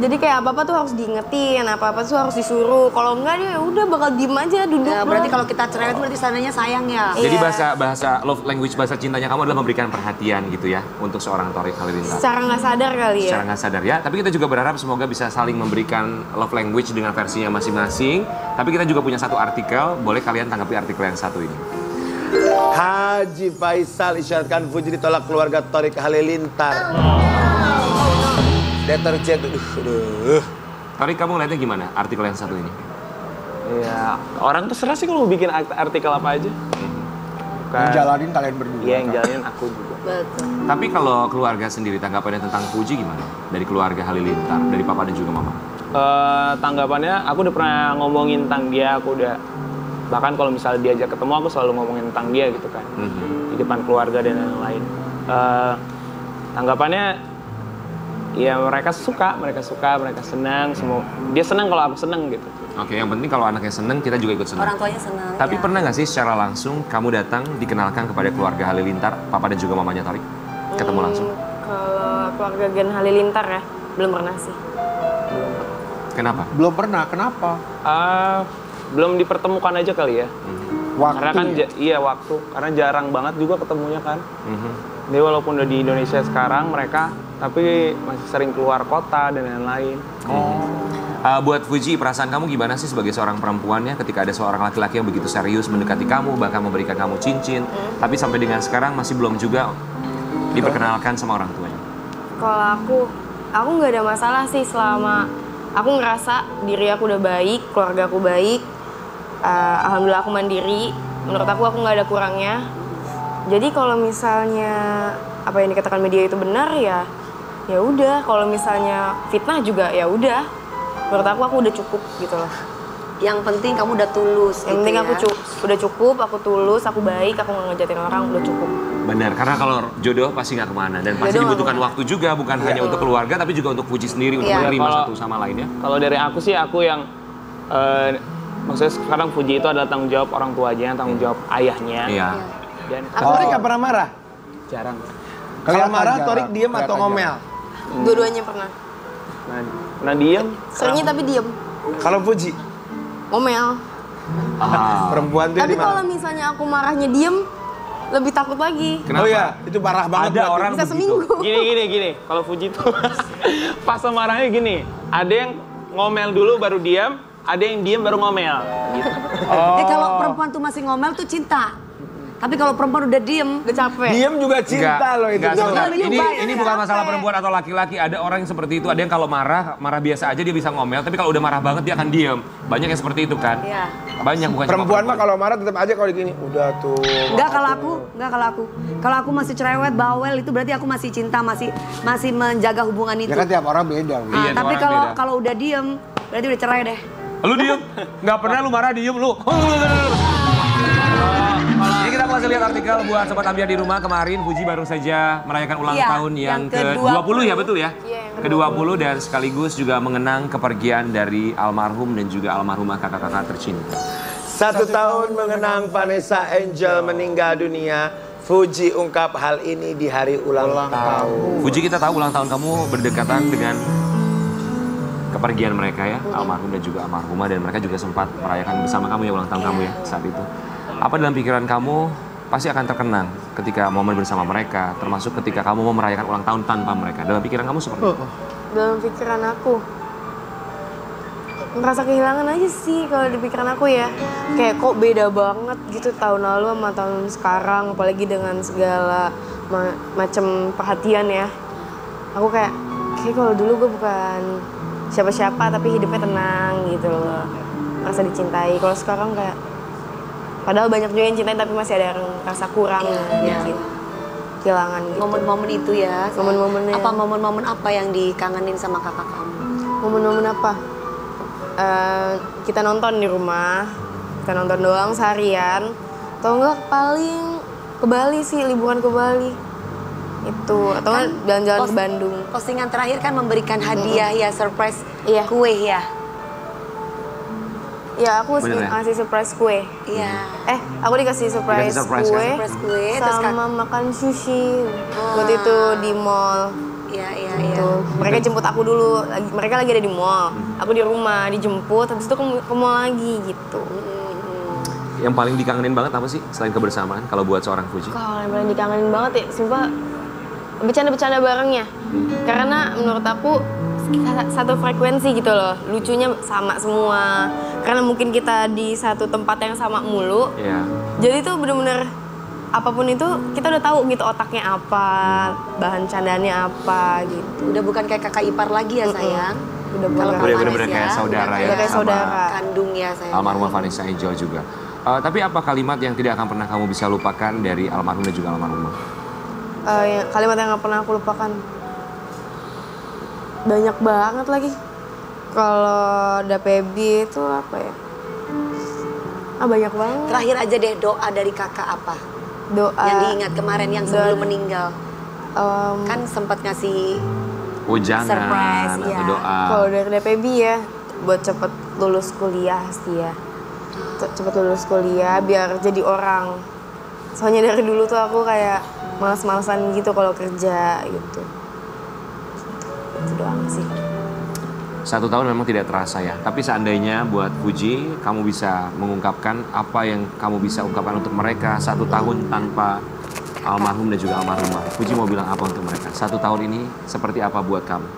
E: Jadi kayak apa-apa tuh harus diingetin, apa-apa tuh harus disuruh. Kalau enggak dia udah bakal diem aja duduk.
B: Ya, berarti
E: doang.
B: kalau kita cerewet itu berarti sananya sayang ya.
A: Jadi
E: Iya.
A: bahasa love language, bahasa cintanya kamu adalah memberikan perhatian gitu ya untuk seorang Torik Halilintar.
E: Secara nggak sadar kali ya.
A: Secara nggak sadar ya, tapi kita juga berharap semoga bisa saling memberikan love language dengan versinya masing-masing. Tapi kita juga punya satu artikel, boleh kalian tanggapi artikel yang satu ini.
D: Haji Faisal isyaratkan Fuji ditolak keluarga Torik Halilintar. Deterjen,
A: Torik, kamu ngeliatnya gimana artikel yang satu ini?
F: Ya, orang terserah sih kalau mau bikin artikel apa aja.
C: Yang jalanin kalian berdua.
F: Iya, yang
C: kan?
F: jalanin aku juga.
B: Betul.
A: Tapi kalau keluarga sendiri tanggapannya tentang Fuji gimana? Dari keluarga Halilintar, dari papa dan juga mama?
F: Tanggapannya, aku udah pernah ngomongin tentang dia, bahkan kalau misalnya diajak ketemu aku selalu ngomongin tentang dia gitu kan, di depan keluarga dan lain-lain. Tanggapannya, ya mereka suka, mereka senang, dia senang kalau aku senang gitu.
A: Oke, yang penting kalau anaknya seneng, kita juga ikut seneng.
B: Orang tuanya senang.
A: Tapi
B: ya.
A: pernah nggak sih secara langsung kamu datang dikenalkan kepada keluarga Halilintar, papa dan juga mamanya Torik? Ketemu langsung?
E: Kalau keluarga Gen Halilintar ya, belum pernah sih.
A: Kenapa?
C: Belum pernah, kenapa?
F: Belum dipertemukan aja kali ya.
C: Waktu
F: Karena kan
C: ya?
F: iya waktu, karena jarang banget juga ketemunya kan. Dia walaupun udah di Indonesia sekarang mereka, tapi masih sering keluar kota dan lain-lain.
A: Buat Fuji, perasaan kamu gimana sih sebagai seorang perempuan ya ketika ada seorang laki-laki yang begitu serius mendekati kamu, bahkan memberikan kamu cincin, tapi sampai dengan sekarang masih belum juga diperkenalkan sama orang tuanya?
E: Kalau aku nggak ada masalah sih selama aku ngerasa diri aku udah baik, keluarga aku baik, alhamdulillah aku mandiri. Menurut aku nggak ada kurangnya. Jadi kalau misalnya apa yang dikatakan media itu benar ya udah. Kalau misalnya fitnah juga ya udah. Menurut aku udah cukup gitu loh.
B: Yang penting kamu udah tulus.
E: Yang penting
B: gitu
E: aku
B: ya.
E: udah cukup, aku tulus, aku baik, aku nggak ngejatin orang, udah cukup.
A: Benar, karena kalau jodoh pasti nggak kemana dan pasti
E: Jodoh
A: dibutuhkan waktu juga, bukan hanya untuk keluarga tapi juga untuk Fuji sendiri untuk
B: Iya.
A: menerima
F: Kalau-
A: satu sama lain ya.
F: Kalau dari aku sih, aku yang maksudnya sekarang Fuji itu adalah tanggung jawab orang tuanya, tanggung jawab ayahnya.
A: Iya.
F: Dan
D: Torik nggak pernah marah?
F: jarang.
D: Kalau marah,
C: jarang.
D: Torik diem atau
C: Kelihatan
D: ngomel?
E: Dua-duanya pernah.
F: Nah diem.
E: Seringnya tapi diem,
D: Kalau Fuji,
E: ngomel.
D: perempuan tuh
E: Tapi
D: di mana?
E: kalau misalnya aku marahnya diem, lebih takut lagi.
A: Kenapa?
D: Oh iya, itu parah banget.
A: Ada
D: berarti.
A: orang
E: Bisa
A: begitu.
E: seminggu.
F: Gini. Kalau Fuji tuh pas marahnya gini, ada yang ngomel dulu baru diam, ada yang diam baru ngomel. Gitu.
B: Kalau perempuan tuh masih ngomel tuh cinta. Tapi kalau perempuan udah diem,
E: Udah capek.
D: Diem juga cinta loh itu.
A: Enggak, sebentar.
B: Diem
A: Ini
B: banget,
A: ini bukan
B: capek.
A: masalah perempuan atau laki-laki. Ada orang yang seperti itu. Ada yang kalau marah biasa aja dia bisa ngomel. Tapi kalau udah marah banget dia akan diem. Banyak yang seperti itu kan.
B: Iya.
A: Banyak bukan cuma
D: Perempuan mah kalau marah tetap aja kalau gini, udah tuh.
B: enggak kalau aku. Kalau aku masih cerewet, bawel itu berarti aku masih cinta, masih menjaga hubungan itu.
C: Ya kan tiap orang beda. Wi.
A: Iya,
B: Tapi
A: orang
B: kalau
A: beda.
B: kalau udah diem, berarti udah cerai deh.
A: Lu diem? Nggak pernah lu marah diem lu. Ini kita masih lihat artikel buat Sobat Ambiar di rumah. Kemarin Fuji baru saja merayakan ulang
B: Iya,
A: tahun yang
B: yang
A: ke-20 ya, betul ya?
E: Iya, yang
A: Ke-20 dan sekaligus juga mengenang kepergian dari almarhum dan juga almarhumah kakak-kakak tercinta.
D: 1 tahun mengenang Vanessa Angel meninggal dunia. Fuji ungkap hal ini di hari ulang tahun.
A: Fuji, kita tahu ulang tahun kamu berdekatan dengan kepergian mereka ya, almarhum dan juga almarhumah, dan mereka juga sempat merayakan bersama kamu ya ulang tahun kamu ya saat itu. Apa dalam pikiran kamu pasti akan terkenang ketika momen bersama mereka, termasuk ketika kamu mau merayakan ulang tahun tanpa mereka. Dalam pikiran kamu seperti apa?
E: Dalam pikiran aku, ngerasa kehilangan aja sih kalau di pikiran aku ya. Kayak kok beda banget gitu tahun lalu sama tahun sekarang, apalagi dengan segala macam perhatian ya. Aku kayak kalau dulu gue bukan siapa-siapa tapi hidupnya tenang gitu loh. Ngerasa dicintai. Kalau sekarang kayak padahal banyak juga yang cintai tapi masih ada yang rasa kurang dikit. Kehilangan gitu.
B: Momen-momen itu ya.
E: Momen-momennya.
B: Apa momen-momen apa yang dikangenin sama kakak kamu?
E: Momen-momen apa? Kita nonton di rumah, kita nonton doang seharian. Atau enggak paling ke Bali sih, liburan ke Bali. Itu, atau enggak jalan-jalan ke Bandung.
B: Postingan terakhir kan memberikan hadiah ya, surprise
E: Iya.
B: kue ya.
E: Ya aku
A: Bener ya?
E: ngasih surprise kue.
B: Iya.
E: Aku dikasih surprise,
A: Dikasih surprise,
E: kue,
A: kan?
B: Surprise kue, terus
E: sama makan sushi. Waktu itu di mall.
B: Iya.
E: Tuh, mereka jemput aku dulu. Mereka lagi ada di mall. Aku di rumah dijemput, habis itu ke mall lagi gitu.
A: Yang paling dikangenin banget apa sih selain kebersamaan kalau buat seorang Fuji?
E: Kalau yang paling dikangenin banget ya, sumpah bercanda-bercanda barengnya. Karena menurut aku satu frekuensi gitu loh, lucunya sama semua. Karena mungkin kita di satu tempat yang sama mulu,
A: Iya.
E: jadi tuh bener-bener apapun itu kita udah tahu gitu otaknya apa, bahan candaannya apa gitu.
B: Udah bukan kayak kakak ipar lagi ya sayang.
E: Udah
B: Kalau
E: bukan.
A: Udah
B: Vanessa
A: bener-bener kayak saudara ya.
E: Udah kayak
A: sama
E: saudara.
B: Kandung ya sayang.
A: almarhumah Vanessa Angel juga. Tapi apa kalimat yang tidak akan pernah kamu bisa lupakan dari almarhum dan juga almarhumah?
E: Kalimat yang gak pernah aku lupakan banyak banget lagi. Kalau ada PB itu apa ya? Banyak banget.
B: Terakhir aja deh doa dari kakak apa?
E: Doa
B: Yang diingat kemarin yang sebelum meninggal. Kan sempat ngasih
A: Ujangan
B: Surprise,
A: atau
B: iya.
A: doa.
E: kalau dari DPB ya buat cepet lulus kuliah pasti ya. Cepet lulus kuliah biar jadi orang. Soalnya dari dulu tuh aku kayak malas-malasan gitu kalau kerja gitu. Itu doang sih.
A: 1 tahun memang tidak terasa ya. Tapi seandainya buat Fuji, kamu bisa mengungkapkan apa yang kamu bisa ungkapkan untuk mereka 1 tahun tanpa almarhum dan juga almarhumah. Fuji mau bilang apa untuk mereka? 1 tahun ini seperti apa buat kamu?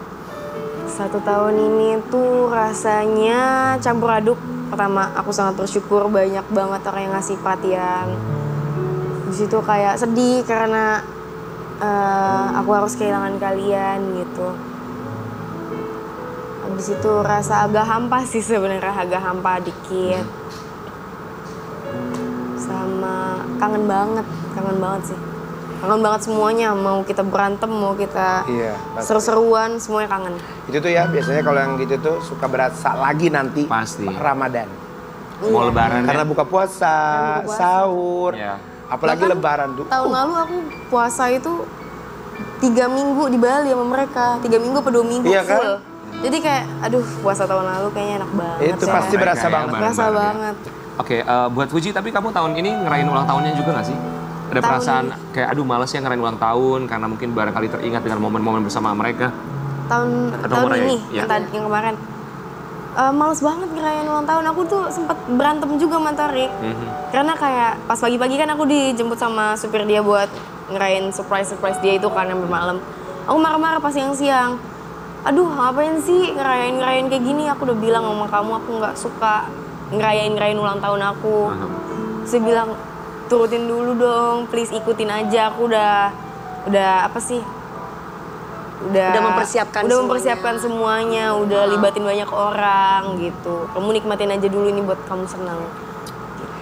B: 1
E: 1 tahun ini tuh rasanya campur aduk. Pertama, aku sangat bersyukur banyak banget orang yang ngasih perhatian. Di situ kayak sedih karena aku harus kehilangan kalian gitu. Habis itu rasa agak hampa sih sebenarnya, agak hampa dikit. Sama kangen banget sih. Kangen banget semuanya, mau kita berantem, mau kita seru-seruan, semuanya kangen.
D: Itu tuh ya, biasanya kalau yang gitu tuh suka berasa lagi nanti
A: Pasti.
D: Ramadan.
A: Mau lebaran
D: Karena buka puasa, sahur, apalagi
E: Bahkan
D: lebaran tuh.
E: Tahun lalu aku puasa itu 3 minggu di Bali sama mereka, 3 minggu atau 2 minggu
D: Iya,
E: full.
D: kan?
E: Jadi kayak, aduh puasa tahun lalu kayaknya enak banget.
D: Itu
E: ya.
D: pasti berasa banget.
E: Berasa banget.
A: Oke, buat Fuji, tapi kamu tahun ini ngerayain ulang tahunnya juga nggak sih? Ada perasaan kayak aduh males ya ngerayain ulang tahun karena mungkin barangkali teringat dengan momen-momen bersama mereka.
E: Tahun ini,
A: ya.
E: yang kemarin. Males banget ngerayain ulang tahun. Aku tuh sempat berantem juga sama Tarik. Karena kayak pas pagi-pagi kan aku dijemput sama supir dia buat ngerayain surprise dia itu kan yang bermalam. Aku marah-marah pas siang-siang. Aduh ngapain sih ngerayain kayak gini? Aku udah bilang sama kamu aku nggak suka ngerayain ulang tahun aku. Saya bilang turutin dulu dong, please ikutin aja. Aku udah apa sih? Udah mempersiapkan semuanya, udah libatin banyak orang gitu. Kamu nikmatin aja dulu ini buat kamu senang.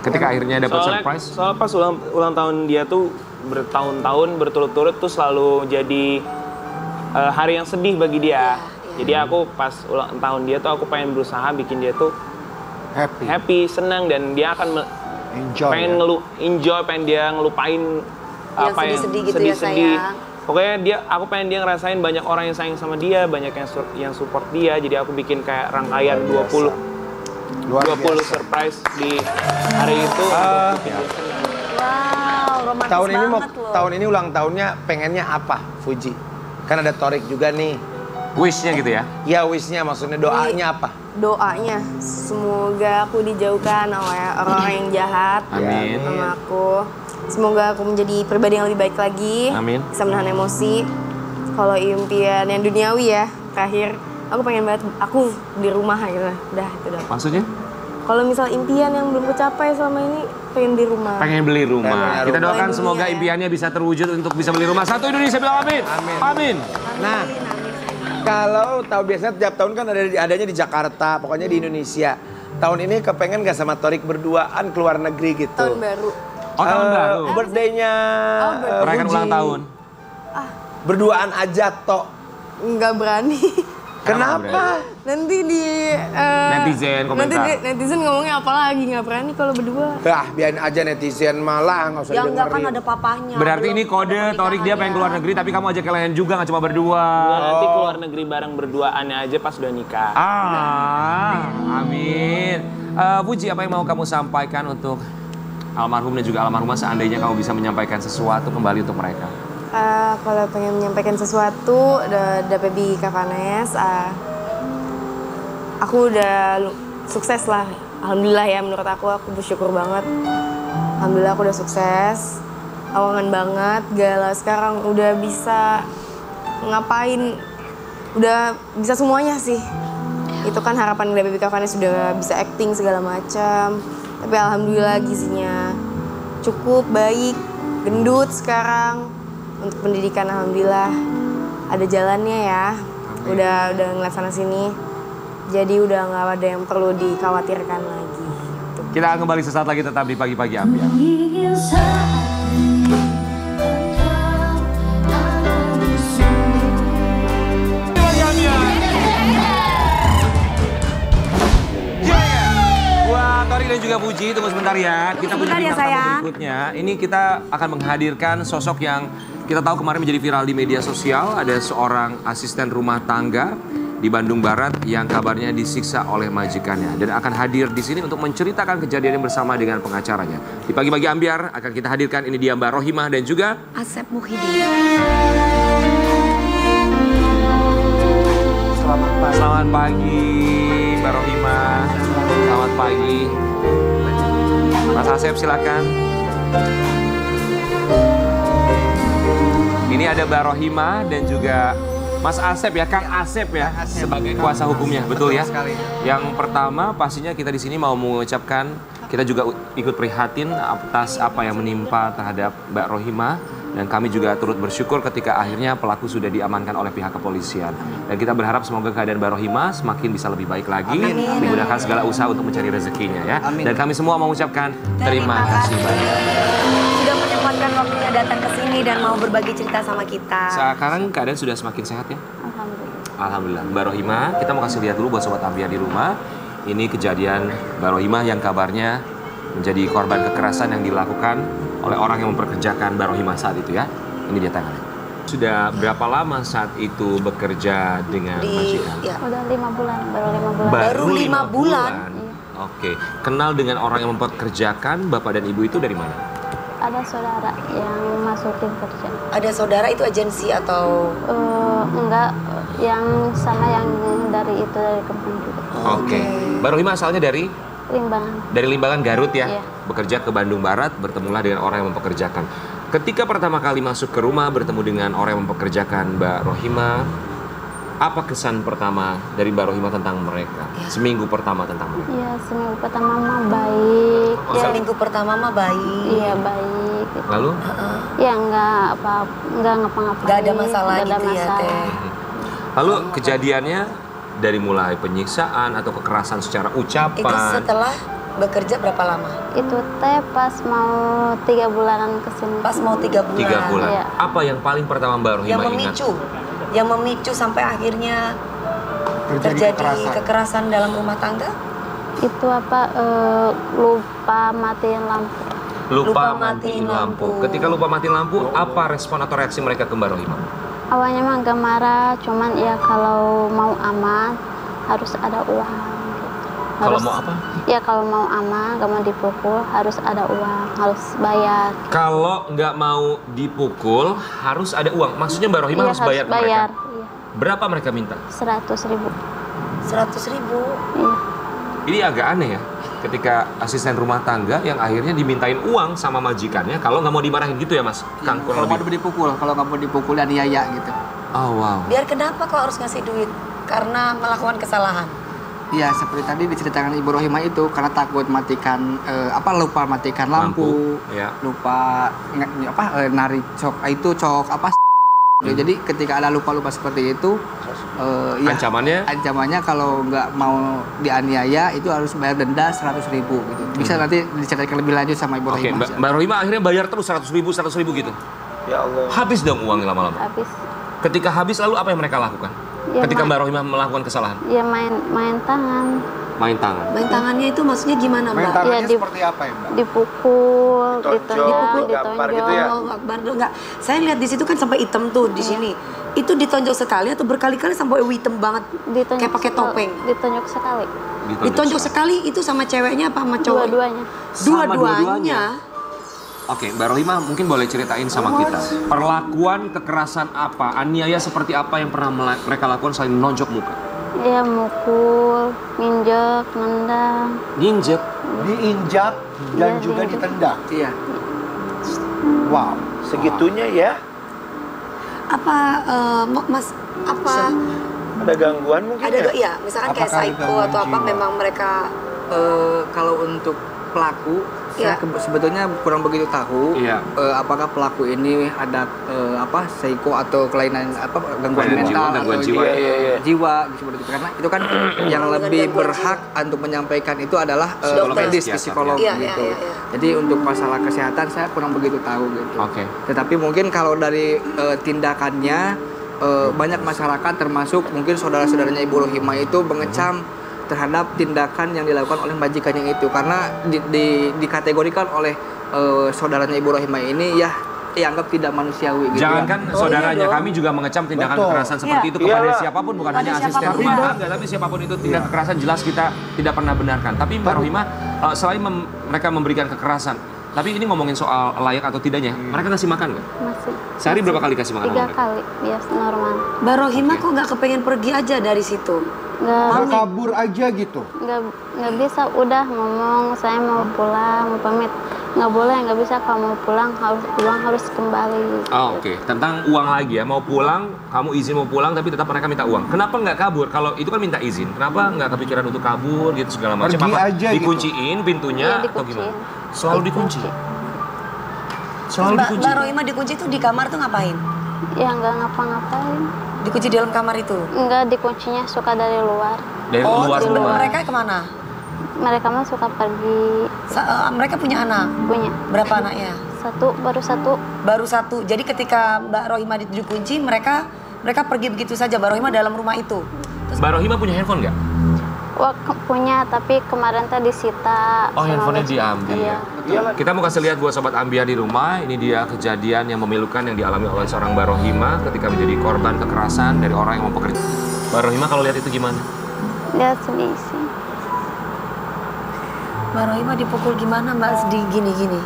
A: Ketika akhirnya dapat surprise.
F: Soalnya pas ulang tahun dia tuh bertahun-tahun berturut-turut tuh selalu jadi hari yang sedih bagi dia. Jadi aku pas ulang tahun dia tuh aku pengen berusaha bikin dia tuh happy, senang, dan dia akan pengen pengen dia ngelupain apa yang sedih-sedih. Pokoknya aku pengen dia ngerasain banyak orang yang sayang sama dia, banyak yang support dia. Jadi aku bikin kayak rangkaian 20 surprise di hari itu.
B: Wow, romantis banget loh.
D: Tahun ini ulang tahunnya pengennya apa, Fuji? Kan ada Torik juga nih.
A: Wish-nya gitu ya?
D: Ya wish-nya, maksudnya doanya apa?
E: Doanya, semoga aku dijauhkan oleh orang-orang yang jahat sama aku. Semoga aku menjadi pribadi yang lebih baik lagi.
A: Amin.
E: Bisa menahan emosi. Kalau impian yang duniawi ya, terakhir aku pengen banget aku di rumah gitu. Udah, itu doang.
A: Maksudnya?
E: Kalau misal impian yang belum kecapai selama ini, pengen di rumah.
A: Pengen beli rumah. Kita doakan
E: Dunia,
A: semoga impiannya bisa terwujud untuk bisa beli rumah. Satu Indonesia bilang amin. Amin.
D: Nah, kalau biasanya tiap tahun kan adanya di Jakarta, pokoknya di Indonesia. Tahun ini kepengen gak sama Torik berduaan keluar negeri gitu?
E: Tahun baru.
A: Oh, tahun baru.
D: Birthday-nya
A: Merayakan ulang tahun.
D: Berduaan aja tok.
E: Nggak berani.
D: Kenapa?
E: Nanti di
A: Netizen komentar.
E: netizen ngomongnya apa lagi, nggak berani kalau berdua.
D: Biarin aja netizen malah nggak usah
B: Yang
D: dengerin.
B: enggak kan ada papahnya.
A: Berarti
B: belum
A: ini kode
B: ada
A: Torik dia pengen keluar negeri tapi kamu ajak kalian juga nggak cuma berdua.
F: Nanti keluar negeri bareng berduaannya aja pas udah nikah.
A: Amin. Puji, apa yang mau kamu sampaikan untuk almarhum dan juga almarhumah seandainya kamu bisa menyampaikan sesuatu kembali untuk mereka?
E: Kalau pengen menyampaikan sesuatu, udah Baby Kavanes, aku udah sukses lah. Alhamdulillah ya, menurut aku bersyukur banget. Alhamdulillah aku udah sukses. Awangan banget, galau sekarang udah bisa ngapain, udah bisa semuanya sih. Itu kan harapan dari Baby Kavanes, sudah bisa acting segala macam. Tapi alhamdulillah gizinya cukup baik, gendut sekarang. Untuk pendidikan alhamdulillah ada jalannya ya. Udah ngeliat sana sini. Jadi udah nggak ada yang perlu dikhawatirkan lagi.
A: Kita akan kembali sesaat lagi, tetap di Pagi-Pagi Ambiar. Torik dan juga Puji, tunggu sebentar ya. Kita punya bintang tamu berikutnya. Ini kita akan menghadirkan sosok yang kita tahu kemarin menjadi viral di media sosial. Ada seorang asisten rumah tangga di Bandung Barat yang kabarnya disiksa oleh majikannya. Dan akan hadir di sini untuk menceritakan kejadian bersama dengan pengacaranya. Di Pagi-Pagi Ambiar akan kita hadirkan, ini dia Mbak Rohimah dan juga
B: Asep Muhyiddin.
A: Selamat pagi Mbak Rohimah. Selamat pagi. Mas Asep silakan. Ini ada Mbak Rohimah dan juga Mas Asep ya, Kang Asep ya, sebagai kuasa hukumnya, betul ya? Yang pertama pastinya kita di sini mau mengucapkan, kita juga ikut prihatin atas apa yang menimpa terhadap Mbak Rohimah. Dan kami juga turut bersyukur ketika akhirnya pelaku sudah diamankan oleh pihak kepolisian. Dan kita berharap semoga keadaan Mbak Rohimah semakin bisa lebih baik lagi. Dimudahkan segala usaha untuk mencari rezekinya ya. Dan kami semua mengucapkan terima kasih banyak.
B: Sudah menyempatkan waktunya datang ke sini dan mau berbagi cerita sama kita.
A: Sekarang keadaan sudah semakin sehat ya?
E: Alhamdulillah.
A: Alhamdulillah. Mbak Rohimah, kita mau kasih lihat dulu buat Sobat Ambiar di rumah. Ini kejadian Mbak Rohimah yang kabarnya menjadi korban kekerasan yang dilakukan oleh orang yang memperkerjakan Mbak Rohimah saat itu ya. Ini dia tangannya. Sudah berapa lama saat itu bekerja dengan majikan?
B: Ya.
E: Udah 5 bulan, baru 5 bulan.
B: Baru 5 bulan?
E: Iya.
A: Oke. Kenal dengan orang yang mempekerjakan Bapak dan Ibu itu dari mana?
E: Ada saudara yang masukin kerja.
B: Ada saudara itu agensi atau?
E: Enggak, yang sama yang dari kampung juga.
A: Oke. Mbak Rohimah asalnya dari?
E: Limbangan.
A: Dari Limbangan, Garut ya?
E: Iya.
A: Bekerja ke Bandung Barat, bertemulah dengan orang yang mempekerjakan. Ketika pertama kali masuk ke rumah, bertemu dengan orang yang mempekerjakan Mbak Rohimah, apa kesan pertama dari Mbak Rohimah tentang mereka? Seminggu pertama tentang mereka?
E: Iya, seminggu pertama mah baik.
A: Oh,
B: Seminggu pertama mah baik.
E: Iya, baik. Gitu.
A: Lalu?
E: Ya enggak ngapa-ngapain.
B: Gak ada masalah
E: nggak ada
B: gitu ya,
E: masalah.
B: Teh.
A: Lalu kejadiannya dari mulai penyiksaan atau kekerasan secara ucapan?
B: Itu setelah bekerja berapa lama?
E: Itu teh pas mau 3 bulanan kesini.
B: Pas mau 3 bulan.
A: 3 bulan.
E: Iya.
A: Apa yang paling pertama Mbak Rohimah ingat?
B: Yang memicu sampai akhirnya terjadi kekerasan dalam rumah tangga?
E: Itu lupa matiin lampu.
A: Lupa matiin lampu. Ketika lupa matiin lampu, apa respon atau reaksi mereka ke Mbak Rohimah?
E: Awalnya mah agak marah, cuman ya kalau mau aman harus ada uang. Gitu.
A: Kalau mau apa?
E: Ya kalau mau aman, gak mau dipukul, harus ada uang, harus bayar.
A: Kalau nggak mau dipukul, harus ada uang. Maksudnya Mbak Rohimah
E: Iya,
A: harus bayar ke mereka?
E: Iya.
A: Berapa mereka minta?
E: 100.000.
B: 100.000?
E: Iya.
A: Ini agak aneh ya, ketika asisten rumah tangga yang akhirnya dimintain uang sama majikannya, kalau nggak mau dimarahin gitu ya Mas? Kang, kurang
H: Kalau mau
A: lebih.
H: dipukul, kalau nggak mau dipukul aniaya gitu.
A: Oh wow.
B: Biar kenapa kok harus ngasih duit? Karena melakukan kesalahan?
H: Iya, seperti tadi diceritakan Ibu Rohimah itu karena takut matikan lupa matikan lampu,
A: ya.
H: lupa narik cok. Jadi ketika ada lupa-lupa seperti itu, ancamannya kalau nggak mau dianiaya itu harus bayar denda 100.000 gitu. Bisa nanti diceritakan lebih lanjut sama Ibu
A: Oke,
H: Rohimah.
A: Mbak Rohimah akhirnya bayar terus 100.000 gitu.
D: Ya Allah.
A: Habis dong uangnya lama-lama.
E: Habis.
A: Ketika habis lalu apa yang mereka lakukan?
E: Ya,
A: Ketika Mbak Rohimah melakukan kesalahan?
E: Ya main tangan.
A: Main tangan.
B: Main tangannya itu maksudnya gimana, Mbak?
C: Main tangannya
E: Iya,
C: seperti apa ya, Mbak?
E: Dipukul,
D: Ditonjok, gampar gitu ya?
B: Oh, Akbar, enggak. Saya lihat di situ kan sampai hitam tuh di sini. Itu ditonjok sekali atau berkali-kali sampai hitam banget? Kayak pakai topeng.
E: Ditonjok sekali.
B: Ditonjok sekali itu sama ceweknya apa sama cowok?
E: Dua-duanya.
B: Dua-duanya.
A: Oke, Mbak Rohimah mungkin boleh ceritain sama kita. Perlakuan kekerasan apa, aniaya seperti apa yang pernah mereka lakukan selain nonjok muka?
E: Ya mukul, nginjek, nendang.
A: Nginjek?
C: Diinjak dan
E: Iya,
C: juga
E: diinjak.
C: ditendang.
H: Iya.
C: Wow.
D: Segitunya ya?
B: Apa Mas apa
D: Ada gangguan mungkin
B: ada
D: ya?
B: iya, misalkan kayak
C: Apakah ada
B: psycho
C: gangguan
B: atau apa
C: jiwa?
B: memang mereka
H: Kalau untuk pelaku,
B: Iya.
H: saya sebetulnya kurang begitu tahu.
A: Iya.
H: Apakah pelaku ini ada psycho atau kelainan gangguan
A: Kelainan jiwa,
H: mental
A: gangguan
H: atau
A: jiwa.
H: jiwa seperti itu. Karena itu kan yang lebih berhak untuk menyampaikan itu adalah medis,
A: psikiater.
H: psikolog
B: Iya,
H: gitu.
B: iya, iya.
H: Jadi untuk masalah kesehatan saya kurang begitu tahu gitu.
A: Oke.
H: Tetapi mungkin kalau dari tindakannya banyak masyarakat termasuk mungkin saudara-saudaranya Ibu Rohimah itu mengecam terhadap tindakan yang dilakukan oleh majikannya itu karena dikategorikan oleh saudaranya Ibu Rohimah ini ya dianggap tidak manusiawi gitu.
A: Jangankan saudaranya, kami juga mengecam tindakan
C: Betul.
A: kekerasan seperti itu kepada siapapun, bukan hanya asisten
B: siapapun.
A: rumah tangga, tapi siapapun itu tindak kekerasan jelas kita tidak pernah benarkan. Tapi Mbak Rohimah, selain mereka memberikan kekerasan, tapi ini ngomongin soal layak atau tidaknya, mereka kasih makan nggak?
E: Masih.
A: Sehari berapa kali kasih makan?
E: 3
A: sama mereka?
E: kali, biasa normal.
B: Mbak Rohimah kok nggak kepengen pergi aja dari situ?
C: Nggak kabur aja gitu.
E: Nggak bisa, udah ngomong saya mau pulang, mau pamit.
I: nggak boleh, nggak bisa, kalau mau pulang uang harus kembali.
A: Oh, oke. Tentang uang lagi ya, mau pulang, kamu izin mau pulang tapi tetap mereka minta uang. Kenapa nggak kabur? Kalau itu kan minta izin, kenapa nggak kepikiran untuk kabur gitu segala macam?
C: Pergi
A: Apa
C: aja
A: dikunciin pintunya
I: Iya,
A: atau gimana?
I: dikunciin.
A: Selalu dikunci. Selalu dikunci.
B: Mbak Rohima dikunci tuh di kamar tuh ngapain?
I: Ya nggak ngapa-ngapain.
B: Dikunci di dalam kamar itu?
I: Enggak, dikuncinya suka dari luar.
A: Dari luar
B: terus
A: rumah.
B: mereka kemana?
I: Mereka mah suka pergi.
B: Mereka punya anak?
I: Punya.
B: Berapa anaknya?
I: Baru satu.
B: Baru satu. Jadi ketika Mbak Rohima dikunci, mereka pergi begitu saja. Mbak Rohima dalam rumah itu. Terus
A: Mbak Rohima punya handphone nggak?
I: Wah, punya, tapi kemarin teh disita.
A: Oh,
I: sama
A: handphonenya
I: bos.
A: diambil.
I: Iya.
A: Kita mau kasih lihat buat sobat Ambia di rumah. Ini dia kejadian yang memilukan yang dialami oleh seorang Mbak Rohima ketika menjadi korban kekerasan dari orang yang mempekerja. Mbak Rohima kalau lihat itu gimana?
I: Dia sedih sih.
B: Mbak Rohima dipukul gimana Mbak? Sedih gini-gini.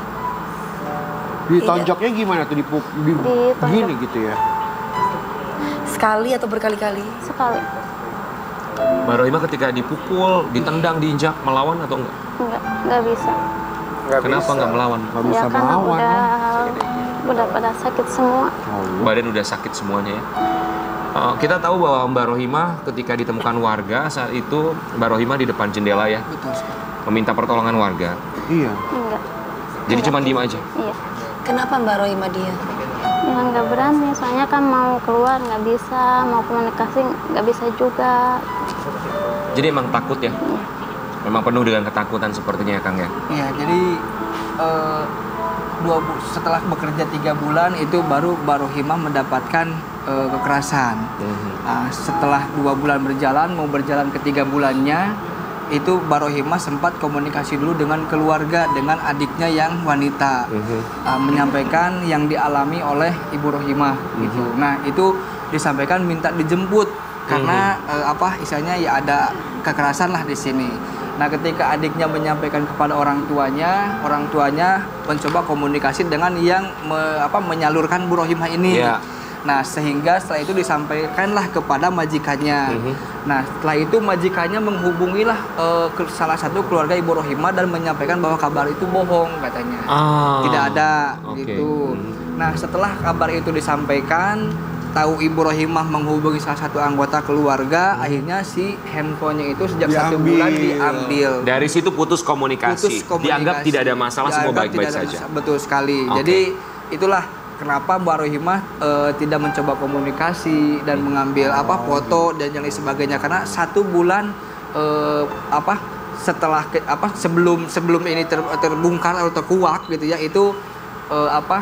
C: Ditonjoknya gimana tuh?
I: Ditonjok.
C: Gini gitu ya?
B: Sekali atau berkali-kali?
I: Sekali.
A: Mbak Rohima ketika dipukul, ditendang, diinjak, melawan atau enggak?
I: Enggak bisa.
A: Kenapa nggak melawan?
C: Nggak bisa
I: Ya kan
C: melawan.
I: udah pada sakit semua.
A: Badan udah sakit semuanya ya. Kita tahu bahwa Mbak Rohima ketika ditemukan warga saat itu Mbak Rohima di depan jendela ya,
H: Betul sekali.
A: meminta pertolongan warga.
C: Iya.
I: Enggak.
A: Jadi cuma diem aja.
I: Iya.
B: Kenapa Mbak Rohima dia?
I: Ya nggak berani, soalnya kan mau keluar nggak bisa, mau komunikasi nggak bisa juga.
A: Jadi emang takut ya. Memang penuh dengan ketakutan sepertinya ya Kang ya.
H: Iya, jadi setelah bekerja 3 bulan itu baru Mbak Rohima mendapatkan kekerasan. Setelah 2 bulan berjalan, mau berjalan ke 3 bulannya, itu Mbak Rohima sempat komunikasi dulu dengan keluarga, dengan adiknya yang wanita, menyampaikan yang dialami oleh Ibu Rohima gitu. Nah itu disampaikan minta dijemput karena istilahnya ya ada kekerasan lah di sini. Nah ketika adiknya menyampaikan kepada orang tuanya mencoba komunikasi dengan yang menyalurkan Bu Rohima ini.
A: Yeah.
H: Nah sehingga setelah itu disampaikanlah kepada majikannya. Nah setelah itu majikannya menghubungilah ke salah satu keluarga Ibu Rohima dan menyampaikan bahwa kabar itu bohong katanya, tidak ada gitu. Nah setelah kabar itu disampaikan, tahu Ibu Rohimah menghubungi salah satu anggota keluarga, akhirnya si handphonenya itu sejak 1 bulan diambil.
A: Dari situ putus komunikasi. Dianggap tidak ada masalah, semua baik-baik saja.
H: Betul sekali. Jadi itulah kenapa Mbak Rohimah tidak mencoba komunikasi dan mengambil foto dan yang lain sebagainya, karena 1 bulan setelah sebelum ini terbongkar atau terkuak gitu ya, itu ada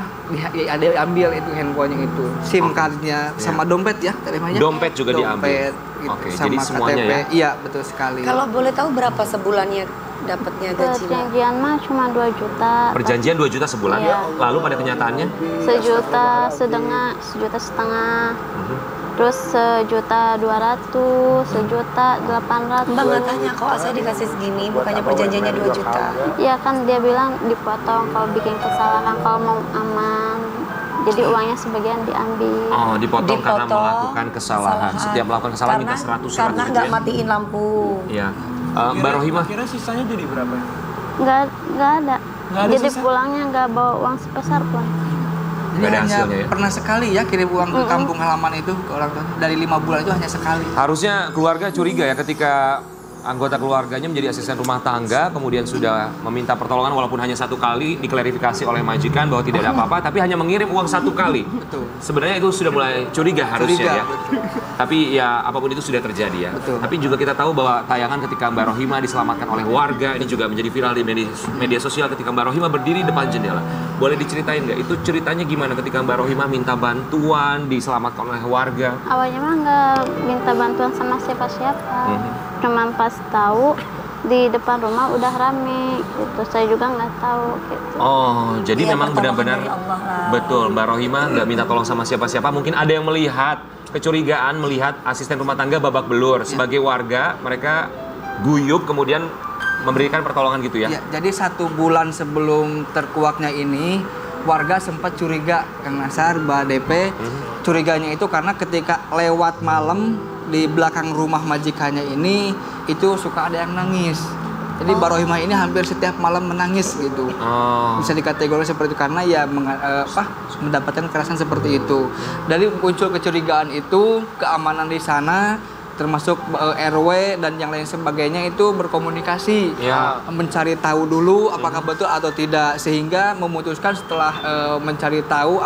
H: ambil itu handphonenya itu, SIM cardnya sama dompet ya,
A: Dompet juga diambil.
H: Gitu,
A: Oke,
H: sama
A: jadi semuanya
H: KTP.
A: ya?
H: Iya betul sekali.
B: Kalau boleh tahu berapa sebulannya dapatnya gaji Mbak?
I: Perjanjian mah cuma 2 juta.
A: Perjanjian 2 juta sebulan.
I: Iya.
A: Lalu pada kenyataannya?
I: 1,5 juta. Terus 1.200.000, 1.800.000.
B: Mbak nggak tanya kok saya dikasih segini, bukannya perjanjiannya 2 juta.
I: Iya kan dia bilang dipotong kalau bikin kesalahan, kalau mau aman. Jadi uangnya sebagian diambil.
A: Oh, dipotong karena melakukan kesalahan. Setiap melakukan kesalahan minta 100
B: Karena
A: gitu
B: nggak
A: ya?
B: matiin lampu.
A: Iya. Mbak Rohimah,
F: Kira sisanya jadi berapa?
I: Nggak ada.
F: Nggak ada
I: Jadi
F: sisa?
I: pulangnya nggak bawa uang sepeser pun.
H: Jadi
A: Nggak ada
H: hanya
A: hasilnya ya?
H: pernah sekali ya kirim uang ke kampung halaman itu ke orang tua. Dari 5 bulan itu hanya sekali.
A: harusnya keluarga curiga ya ketika anggota keluarganya menjadi asisten rumah tangga, kemudian sudah meminta pertolongan walaupun hanya 1 kali, diklarifikasi oleh majikan bahwa tidak ada apa-apa, tapi hanya mengirim uang 1 kali.
H: Betul.
A: Sebenarnya itu sudah mulai curiga harusnya ya.
H: betul.
A: Tapi ya apapun itu sudah terjadi ya.
H: Betul.
A: Tapi juga kita tahu bahwa tayangan ketika Mbak Rohima diselamatkan oleh warga ini juga menjadi viral di media sosial ketika Mbak Rohima berdiri depan jendela. Boleh diceritain nggak? Itu ceritanya gimana ketika Mbak Rohima minta bantuan diselamatkan oleh warga?
I: Awalnya mah nggak minta bantuan sama siapa-siapa. Cuman pas tahu di depan rumah udah rame gitu, saya juga nggak tahu gitu.
A: Oh, jadi
B: Iya,
A: memang
B: pertolongan
A: benar-benar
B: dari Allah lah.
A: betul Mbak Rohima nggak minta tolong sama siapa-siapa. Mungkin ada yang melihat kecurigaan, melihat asisten rumah tangga babak belur. Sebagai warga mereka guyup kemudian memberikan pertolongan gitu ya?
H: Ya, jadi 1 bulan sebelum terkuaknya ini warga sempat curiga, Kang Nasar, Mbak DP. Curiganya itu karena ketika lewat malam di belakang rumah majikannya ini itu suka ada yang nangis. Jadi Barohimah ini hampir setiap malam menangis gitu. Bisa dikategorikan seperti itu karena ya mendapatkan kekerasan seperti itu. Dari muncul kecurigaan itu, keamanan di sana termasuk RW dan yang lain sebagainya itu berkomunikasi, mencari tahu dulu apakah betul atau tidak, sehingga memutuskan setelah mencari tahu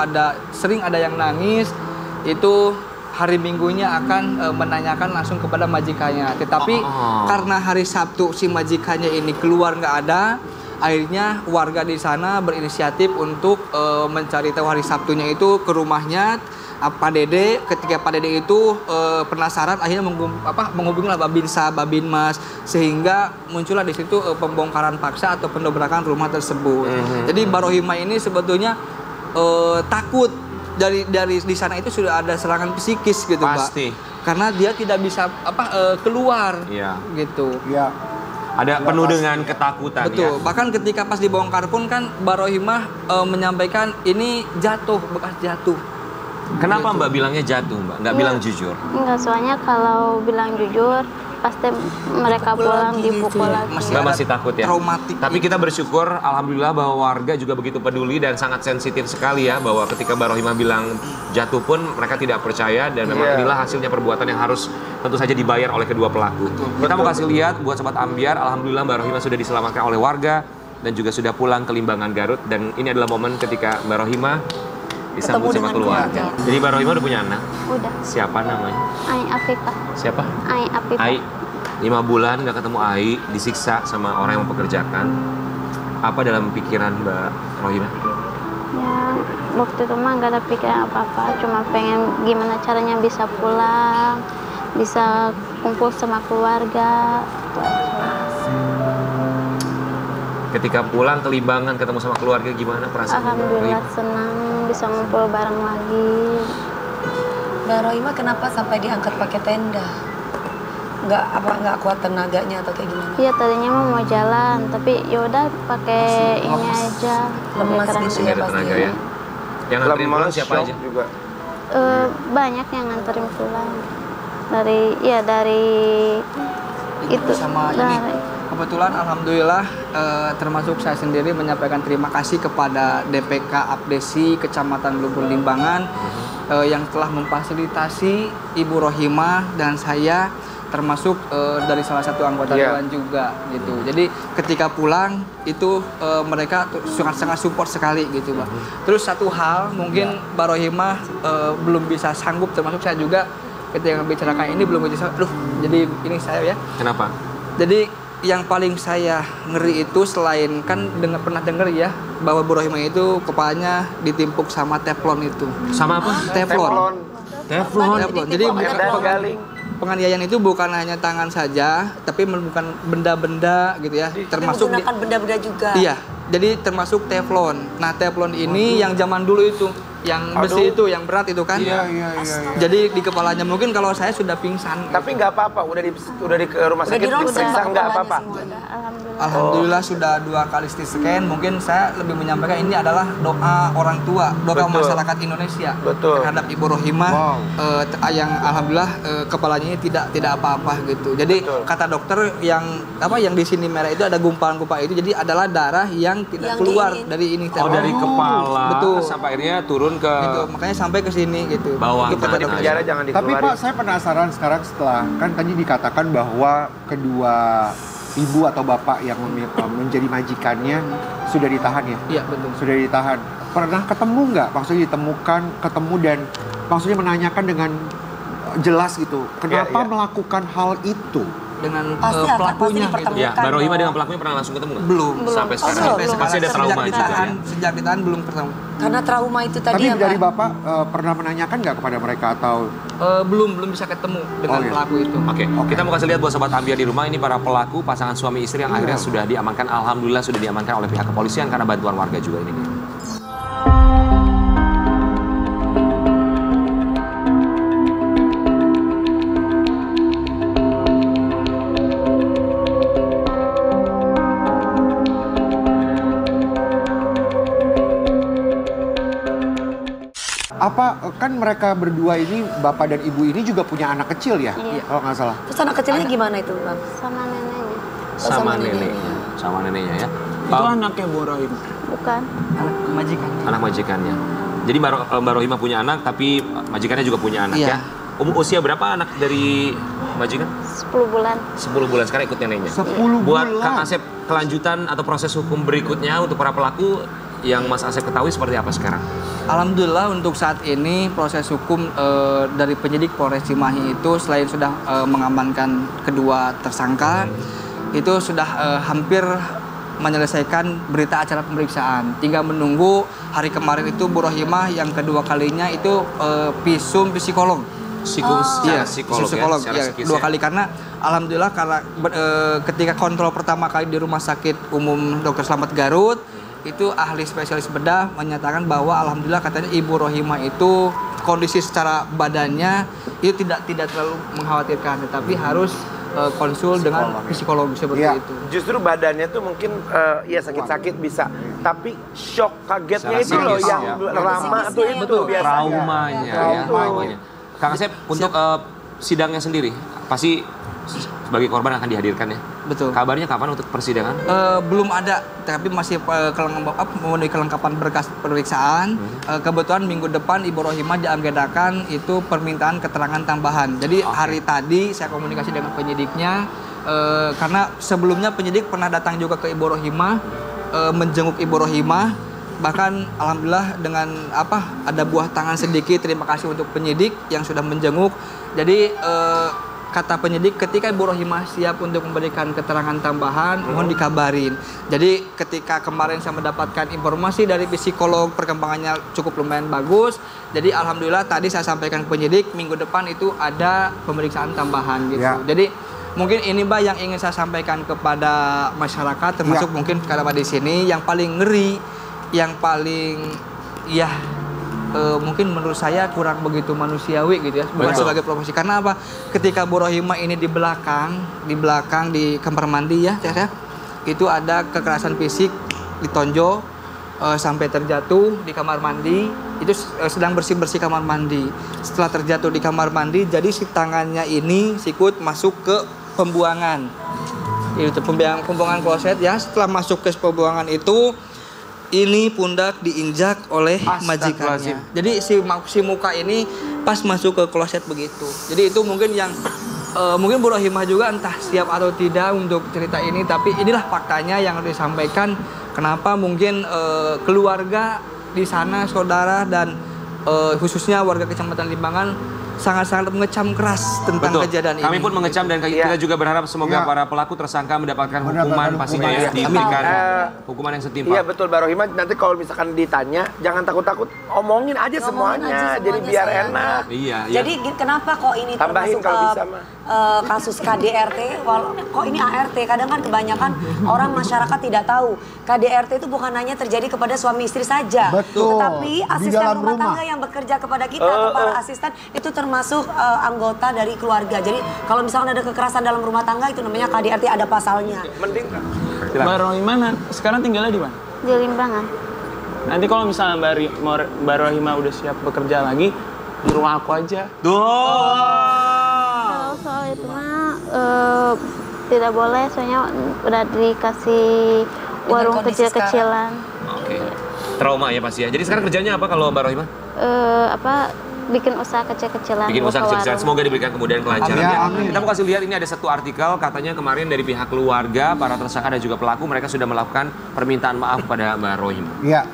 H: sering ada yang nangis, itu hari Minggunya akan menanyakan langsung kepada majikannya. Tetapi karena hari Sabtu si majikannya ini keluar nggak ada, akhirnya warga di sana berinisiatif untuk mencari tahu hari Sabtunya itu ke rumahnya Pak Dede. Ketika Pak Dede itu penasaran, akhirnya menghubungi Babinsa, Babinmas, sehingga muncullah di situ pembongkaran paksa atau pendobrakan rumah tersebut. Jadi Barohimah ini sebetulnya takut dari di sana itu sudah ada serangan psikis gitu,
A: Pasti.
H: Pak. Karena dia tidak bisa keluar, gitu.
C: Iya.
A: Ada penuh dengan ketakutan.
H: Betul. Bahkan ketika pas dibongkar pun kan Barohimah menyampaikan ini bekas jatuh.
A: Kenapa Mbak bilangnya jatuh, Mbak? Nggak bilang jujur?
I: Enggak, soalnya kalau bilang jujur pasti mereka pulang dipukul lagi.
A: Mbak masih takut ya?
H: Traumatik.
A: Tapi kita bersyukur, alhamdulillah bahwa warga juga begitu peduli dan sangat sensitif sekali ya, bahwa ketika Barohimah bilang jatuh pun mereka tidak percaya, dan memang inilah hasilnya perbuatan yang harus tentu saja dibayar oleh kedua pelaku. Kita mau kasih lihat buat Sobat Ambiar, alhamdulillah Barohimah sudah diselamatkan oleh warga dan juga sudah pulang ke Limbangan Garut, dan ini adalah momen ketika Barohimah disambut sama keluarga. Jadi Barohimah udah punya anak?
I: Udah.
A: Siapa namanya?
I: Ai Afifah.
A: Siapa?
I: Ai Afifah.
A: Ai. 5 bulan nggak ketemu Ai, disiksa sama orang yang mempekerjakan. Apa dalam pikiran Mbak Rohimah?
I: Ya, waktu itu mah nggak ada pikiran apa-apa, cuma pengen gimana caranya bisa pulang, bisa kumpul sama keluarga.
A: Ketika pulang ke Limbangan ketemu sama keluarga, gimana perasaan?
I: Alhamdulillah senang bisa ngumpul bareng lagi.
B: Mbak Rohimah kenapa sampai diangkat pakai tenda? Nggak kuat tenaganya atau kayak gimana?
I: Iya, tadinya mau jalan, tapi yaudah pakai ini aja.
B: Lemas gitu ya
A: ada tenaga ya. Yang nganterin pulang siapa aja?
D: Juga.
I: Banyak yang nganterin pulang. Dari itu
H: sama ini. Kebetulan alhamdulillah termasuk saya sendiri menyampaikan terima kasih kepada DPK Abdesi Kecamatan Lumbur Limbangan yang telah memfasilitasi Ibu Rohimah dan saya, termasuk dari salah satu anggota dewan juga gitu. Jadi ketika pulang itu mereka sangat support sekali gitu, Pak. Terus satu hal mungkin Mbak Rohimah belum bisa sanggup, termasuk saya juga ketika membicarakan ini belum bisa. Jadi ini saya ya.
A: Kenapa?
H: Jadi yang paling saya ngeri itu selain kan pernah dengar ya bahwa Bu Rohimah itu kepalanya ditimpuk sama teflon itu.
A: Sama apa?
H: Teflon. Jadi penganiayaan itu bukan hanya tangan saja, tapi bukan benda-benda gitu ya. Termasuk
B: menggunakan benda-benda juga.
H: Iya. Jadi termasuk teflon. Nah, teflon ini yang zaman dulu itu, yang besi itu, yang berat itu kan.
C: Iya.
H: Jadi di kepalanya mungkin kalau saya sudah pingsan.
D: Tapi nggak apa-apa, udah di rumah sakit diperiksa nggak apa-apa.
H: Alhamdulillah sudah 2 kali CT scan. Mungkin saya lebih menyampaikan ini adalah doa orang tua, doa masyarakat Indonesia terhadap Ibu Rohimah yang alhamdulillah kepalanya ini tidak apa-apa gitu. Jadi kata dokter yang di sini merah itu ada gumpalan-gumpalan itu, jadi adalah darah yang tidak keluar dari ini.
A: Dari kepala.
H: Betul.
A: Sampai akhirnya turun ke
H: gitu, makanya sampai ke sini gitu.
A: Bawah.
H: Itu kata dokter.
D: Penjara jangan dikeluarin.
C: Tapi Pak, saya penasaran sekarang setelah kan tadi dikatakan bahwa kedua ibu atau bapak yang menjadi majikannya sudah ditahan ya?
H: Iya, betul.
C: Sudah ditahan. Pernah ketemu nggak? Maksudnya ketemu dan maksudnya menanyakan dengan jelas gitu. Kenapa melakukan hal itu?
H: Dengan
B: pasti
H: pelakunya
B: pasti
H: gitu.
A: Ya, Mbak Rohimah dengan pelakunya pernah langsung ketemu nggak?
H: Belum.
A: Sampai sekarang. Pasti ada trauma juga ya?
H: Sejak ditahan belum ketemu.
B: Karena trauma itu tadi
C: Tapi
B: ya,
C: dari
B: Pak?
C: bapak pernah menanyakan nggak kepada mereka atau?
H: Belum bisa ketemu dengan pelaku itu.
A: Oke, kita mau kasih lihat buat Sobat Ambiar di rumah, ini para pelaku pasangan suami istri yang akhirnya sudah diamankan. Alhamdulillah sudah diamankan oleh pihak kepolisian karena bantuan warga juga ini.
C: Apa kan mereka berdua ini, bapak dan ibu ini juga punya anak kecil ya?
I: Iya.
C: Kalau nggak salah.
B: Terus anak kecilnya gimana itu, Bang?
I: Sama neneknya.
A: sama neneknya. Sama neneknya ya.
F: Itu anaknya Bu Rohim.
I: Bukan.
H: Anak majikan.
A: Anak majikannya. Jadi Mbak Rohimah punya anak, tapi majikannya juga punya anak
H: Iya.
A: ya. Usia berapa anak dari majikan?
I: 10 bulan.
A: 10 bulan, sekarang ikut neneknya.
C: 10
A: Buat
C: bulan.
A: Kang Asep, kelanjutan atau proses hukum berikutnya untuk para pelaku yang Mas Asep ketahui seperti apa sekarang?
H: Alhamdulillah untuk saat ini proses hukum dari penyidik Polres Cimahi itu selain sudah mengamankan kedua tersangka, itu sudah hampir menyelesaikan berita acara pemeriksaan. Tinggal menunggu hari kemarin itu Bu Rohimah yang kedua kalinya itu visum psikolog.
A: Secara
H: Iya,
A: psikolog ya, secara
H: iya,
A: psikis
H: dua
A: ya.
H: kali karena alhamdulillah karena ketika kontrol pertama kali di Rumah Sakit Umum Dr. Slamet Garut itu ahli spesialis bedah menyatakan bahwa alhamdulillah katanya Ibu Rohimah itu kondisi secara badannya itu tidak terlalu mengkhawatirkan, tetapi harus konsul dengan psikolog seperti
D: Iya.
H: itu.
D: Justru badannya tuh mungkin ya sakit-sakit bisa, tapi shock kagetnya
A: Secara
D: itu loh
A: psikis,
D: yang
A: ya.
D: lama tuh itu biasanya.
A: Traumanya ya, traumanya. Kang Asep, untuk sidangnya sendiri, pasti sebagai korban akan dihadirkan ya?
H: Betul.
A: Kabarnya kapan untuk persidangan?
H: Belum ada, tapi masih memenuhi kelengkapan berkas pemeriksaan. Kebetulan minggu depan Ibu Rohimah diagendakan itu permintaan keterangan tambahan. Jadi hari tadi saya komunikasi dengan penyidiknya, karena sebelumnya penyidik pernah datang juga ke Ibu Rohimah, menjenguk Ibu Rohimah. Bahkan alhamdulillah dengan ada buah tangan sedikit, terima kasih untuk penyidik yang sudah menjenguk. Jadi kata penyidik ketika Ibu Rohimah siap untuk memberikan keterangan tambahan, mohon dikabarin. Jadi ketika kemarin saya mendapatkan informasi dari psikolog, perkembangannya cukup lumayan bagus. Jadi alhamdulillah tadi saya sampaikan ke penyidik, minggu depan itu ada pemeriksaan tambahan gitu.
C: Ya.
H: Jadi mungkin ini Mbak yang ingin saya sampaikan kepada masyarakat, termasuk mungkin kalau di sini yang paling ngeri, yang paling mungkin menurut saya kurang begitu manusiawi gitu ya, bukan sebagai profesi. Karena apa? Ketika Bu Rohimah ini di belakang di kamar mandi ya, itu ada kekerasan fisik, ditonjok sampai terjatuh di kamar mandi. Itu sedang bersih kamar mandi. Setelah terjatuh di kamar mandi, jadi si tangannya ini sikut masuk ke pembuangan. Itu pembuangan kloset ya. Setelah masuk ke pembuangan itu, ini pundak diinjak oleh majikannya. Jadi si muka ini pas masuk ke kloset begitu. Jadi itu mungkin yang mungkin Bu Rohimah juga entah siap atau tidak untuk cerita ini, tapi inilah faktanya yang harus disampaikan. Kenapa mungkin keluarga di sana, saudara dan khususnya warga Kecamatan Limbangan sangat-sangat mengecam keras tentang kejadian ini.
A: Kami pun mengecam dan kita juga berharap semoga para pelaku tersangka mendapatkan hukuman pastinya ya, diberikan hukuman yang setimpal.
D: Iya betul, Mbak Rohimah. Nanti kalau misalkan ditanya, jangan takut-takut, omongin aja semuanya, jadi biar enak.
A: Iya.
B: Jadi kenapa kok ini
D: Tambahin
B: termasuk
D: kalau bisa, Ma.
B: kasus KDRT? Kok ini ART? Kadang kan kebanyakan orang masyarakat tidak tahu KDRT itu bukan hanya terjadi kepada suami istri saja,
C: Betul.
B: tetapi
C: Di
B: asisten
C: dalam
B: rumah
C: rumah.
B: tangga yang bekerja kepada kita atau para asisten itu termasuk anggota dari keluarga. Jadi kalau misalkan ada kekerasan dalam rumah tangga itu namanya KDRT, ada pasalnya.
D: Mending
F: Mbak Rohimah sekarang tinggalnya di mana?
I: Di Limbangan.
F: Nanti kalau misalnya Mbak Rohimah udah siap bekerja lagi, di rumah aku aja.
I: Kalau soal itu mah tidak boleh, soalnya udah dikasih warung
B: kondisi
I: kecil-kecilan.
A: Oke. Trauma ya pasti ya. Jadi sekarang kerjanya apa kalau Mbak Rohimah?
I: Bikin usaha kecil-kecilan.
A: Bikin usaha
I: buka
A: kecil-kecilan.
I: warung.
A: Semoga diberikan kemudian kelancaran ya.
C: Amin.
A: Kita mau kasih lihat ini ada satu artikel katanya kemarin dari pihak keluarga, para tersangka dan juga pelaku mereka sudah melakukan permintaan maaf pada Mbak Rohimah.
C: Iya.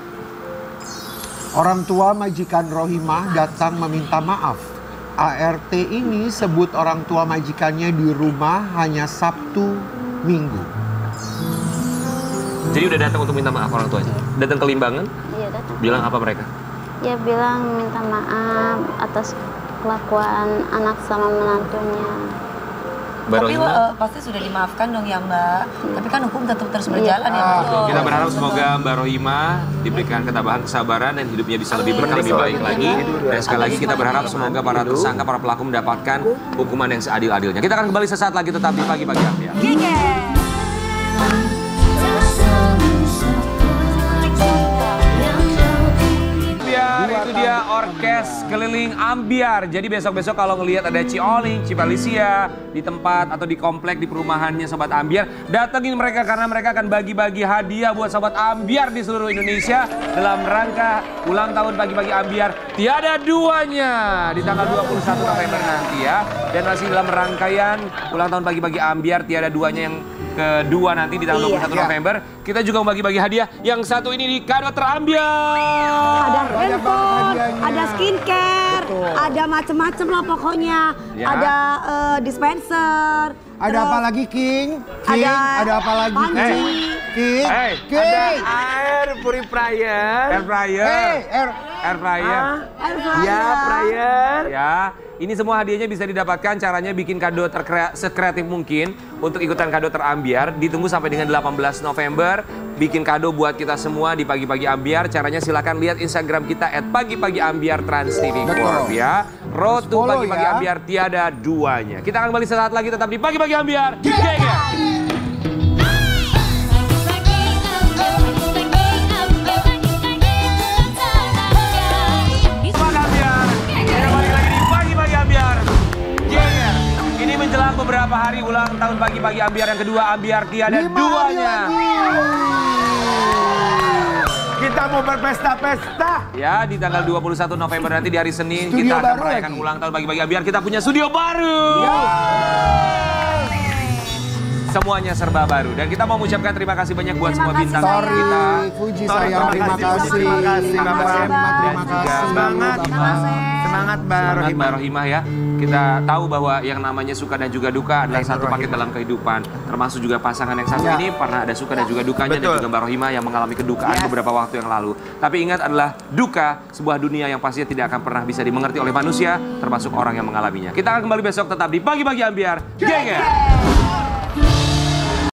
C: Orang tua majikan Rohimah datang meminta maaf. ART ini sebut orang tua majikannya di rumah hanya Sabtu, Minggu.
A: Jadi udah datang untuk minta maaf orang tuanya. Datang ke Limbangan,
I: Iya, datang.
A: bilang apa mereka?
I: Ya bilang minta maaf atas kelakuan anak sama menantunya.
A: Mbak
B: Tapi
A: Rohimah,
B: pasti sudah dimaafkan dong ya Mbak. Tapi kan hukum tetap terus berjalan ya Mbak.
A: kita berharap semoga Mbak Rohimah diberikan ketabahan, kesabaran dan hidupnya bisa lebih berkah, lebih baik lagi. Dan sekali lagi kita berharap semoga para tersangka, para pelaku mendapatkan hukuman yang seadil-adilnya. Kita akan kembali sesaat lagi tetap di Pagi-Pagi Aktia. itu dia orkes keliling Ambyar. Jadi besok-besok kalau ngelihat ada Cioling, Cipalisia di tempat atau di komplek di perumahannya Sobat Ambyar, datengin mereka karena mereka akan bagi-bagi hadiah buat Sobat Ambyar di seluruh Indonesia dalam rangka ulang tahun Pagi-Pagi Ambyar tiada duanya di tanggal 21 November nanti ya. Dan masih dalam rangkaian ulang tahun Pagi-Pagi Ambyar tiada duanya yang kedua nanti di tanggal 21 November, kita juga mau bagi-bagi hadiah. Yang satu ini di Kado Terambyar.
B: Ada handphone, ada skincare, ada macem-macem lah pokoknya.
A: Ya.
B: Ada dispenser.
C: Ada apa lagi, King? King, ada apa lagi, King? King, King.
D: Ada air purifier.
A: Air fryer. Air fryer.
D: Ya, fryer.
A: Ya, ini semua hadiahnya bisa didapatkan. Caranya bikin kado sekreatif mungkin untuk ikutan Kado Terambyar. Ditunggu sampai dengan 18 November. Bikin kado buat kita semua di Pagi-Pagi Ambyar. Caranya silakan lihat Instagram kita @pagi-pagi-ambyar Trans TV Corp ya. Road to Pagi-Pagi Ambyar tiada duanya. Kita akan kembali sesaat lagi tetap di Pagi-Pagi Ambyar. Menjelang beberapa hari ulang tahun Pagi-Pagi Ambyar yang kedua, Ambyar tiada duanya.
D: Kita mau berpesta-pesta.
A: Ya, di tanggal 21 November nanti di hari Senin kita akan merayakan ulang tahun Pagi-Pagi Ambyar. Kita punya studio baru. Semuanya serba baru dan kita mau mengucapkan terima kasih banyak buat semua bintang kita.
C: Fuji sayang, terima kasih.
D: Terima kasih.
C: Terima kasih.
D: Semangat. Semangat
A: Mbak Rohimah ya. Kita tahu bahwa yang namanya suka dan juga duka adalah satu paket dalam kehidupan. Termasuk juga pasangan yang satu ini pernah ada suka dan juga dukanya. Dan juga Mbak Rohimah yang mengalami kedukaan beberapa waktu yang lalu. Tapi ingat adalah duka sebuah dunia yang pastinya tidak akan pernah bisa dimengerti oleh manusia, termasuk orang yang mengalaminya. Kita akan kembali besok tetap di Pagi-Pagi Ambyar. Geger!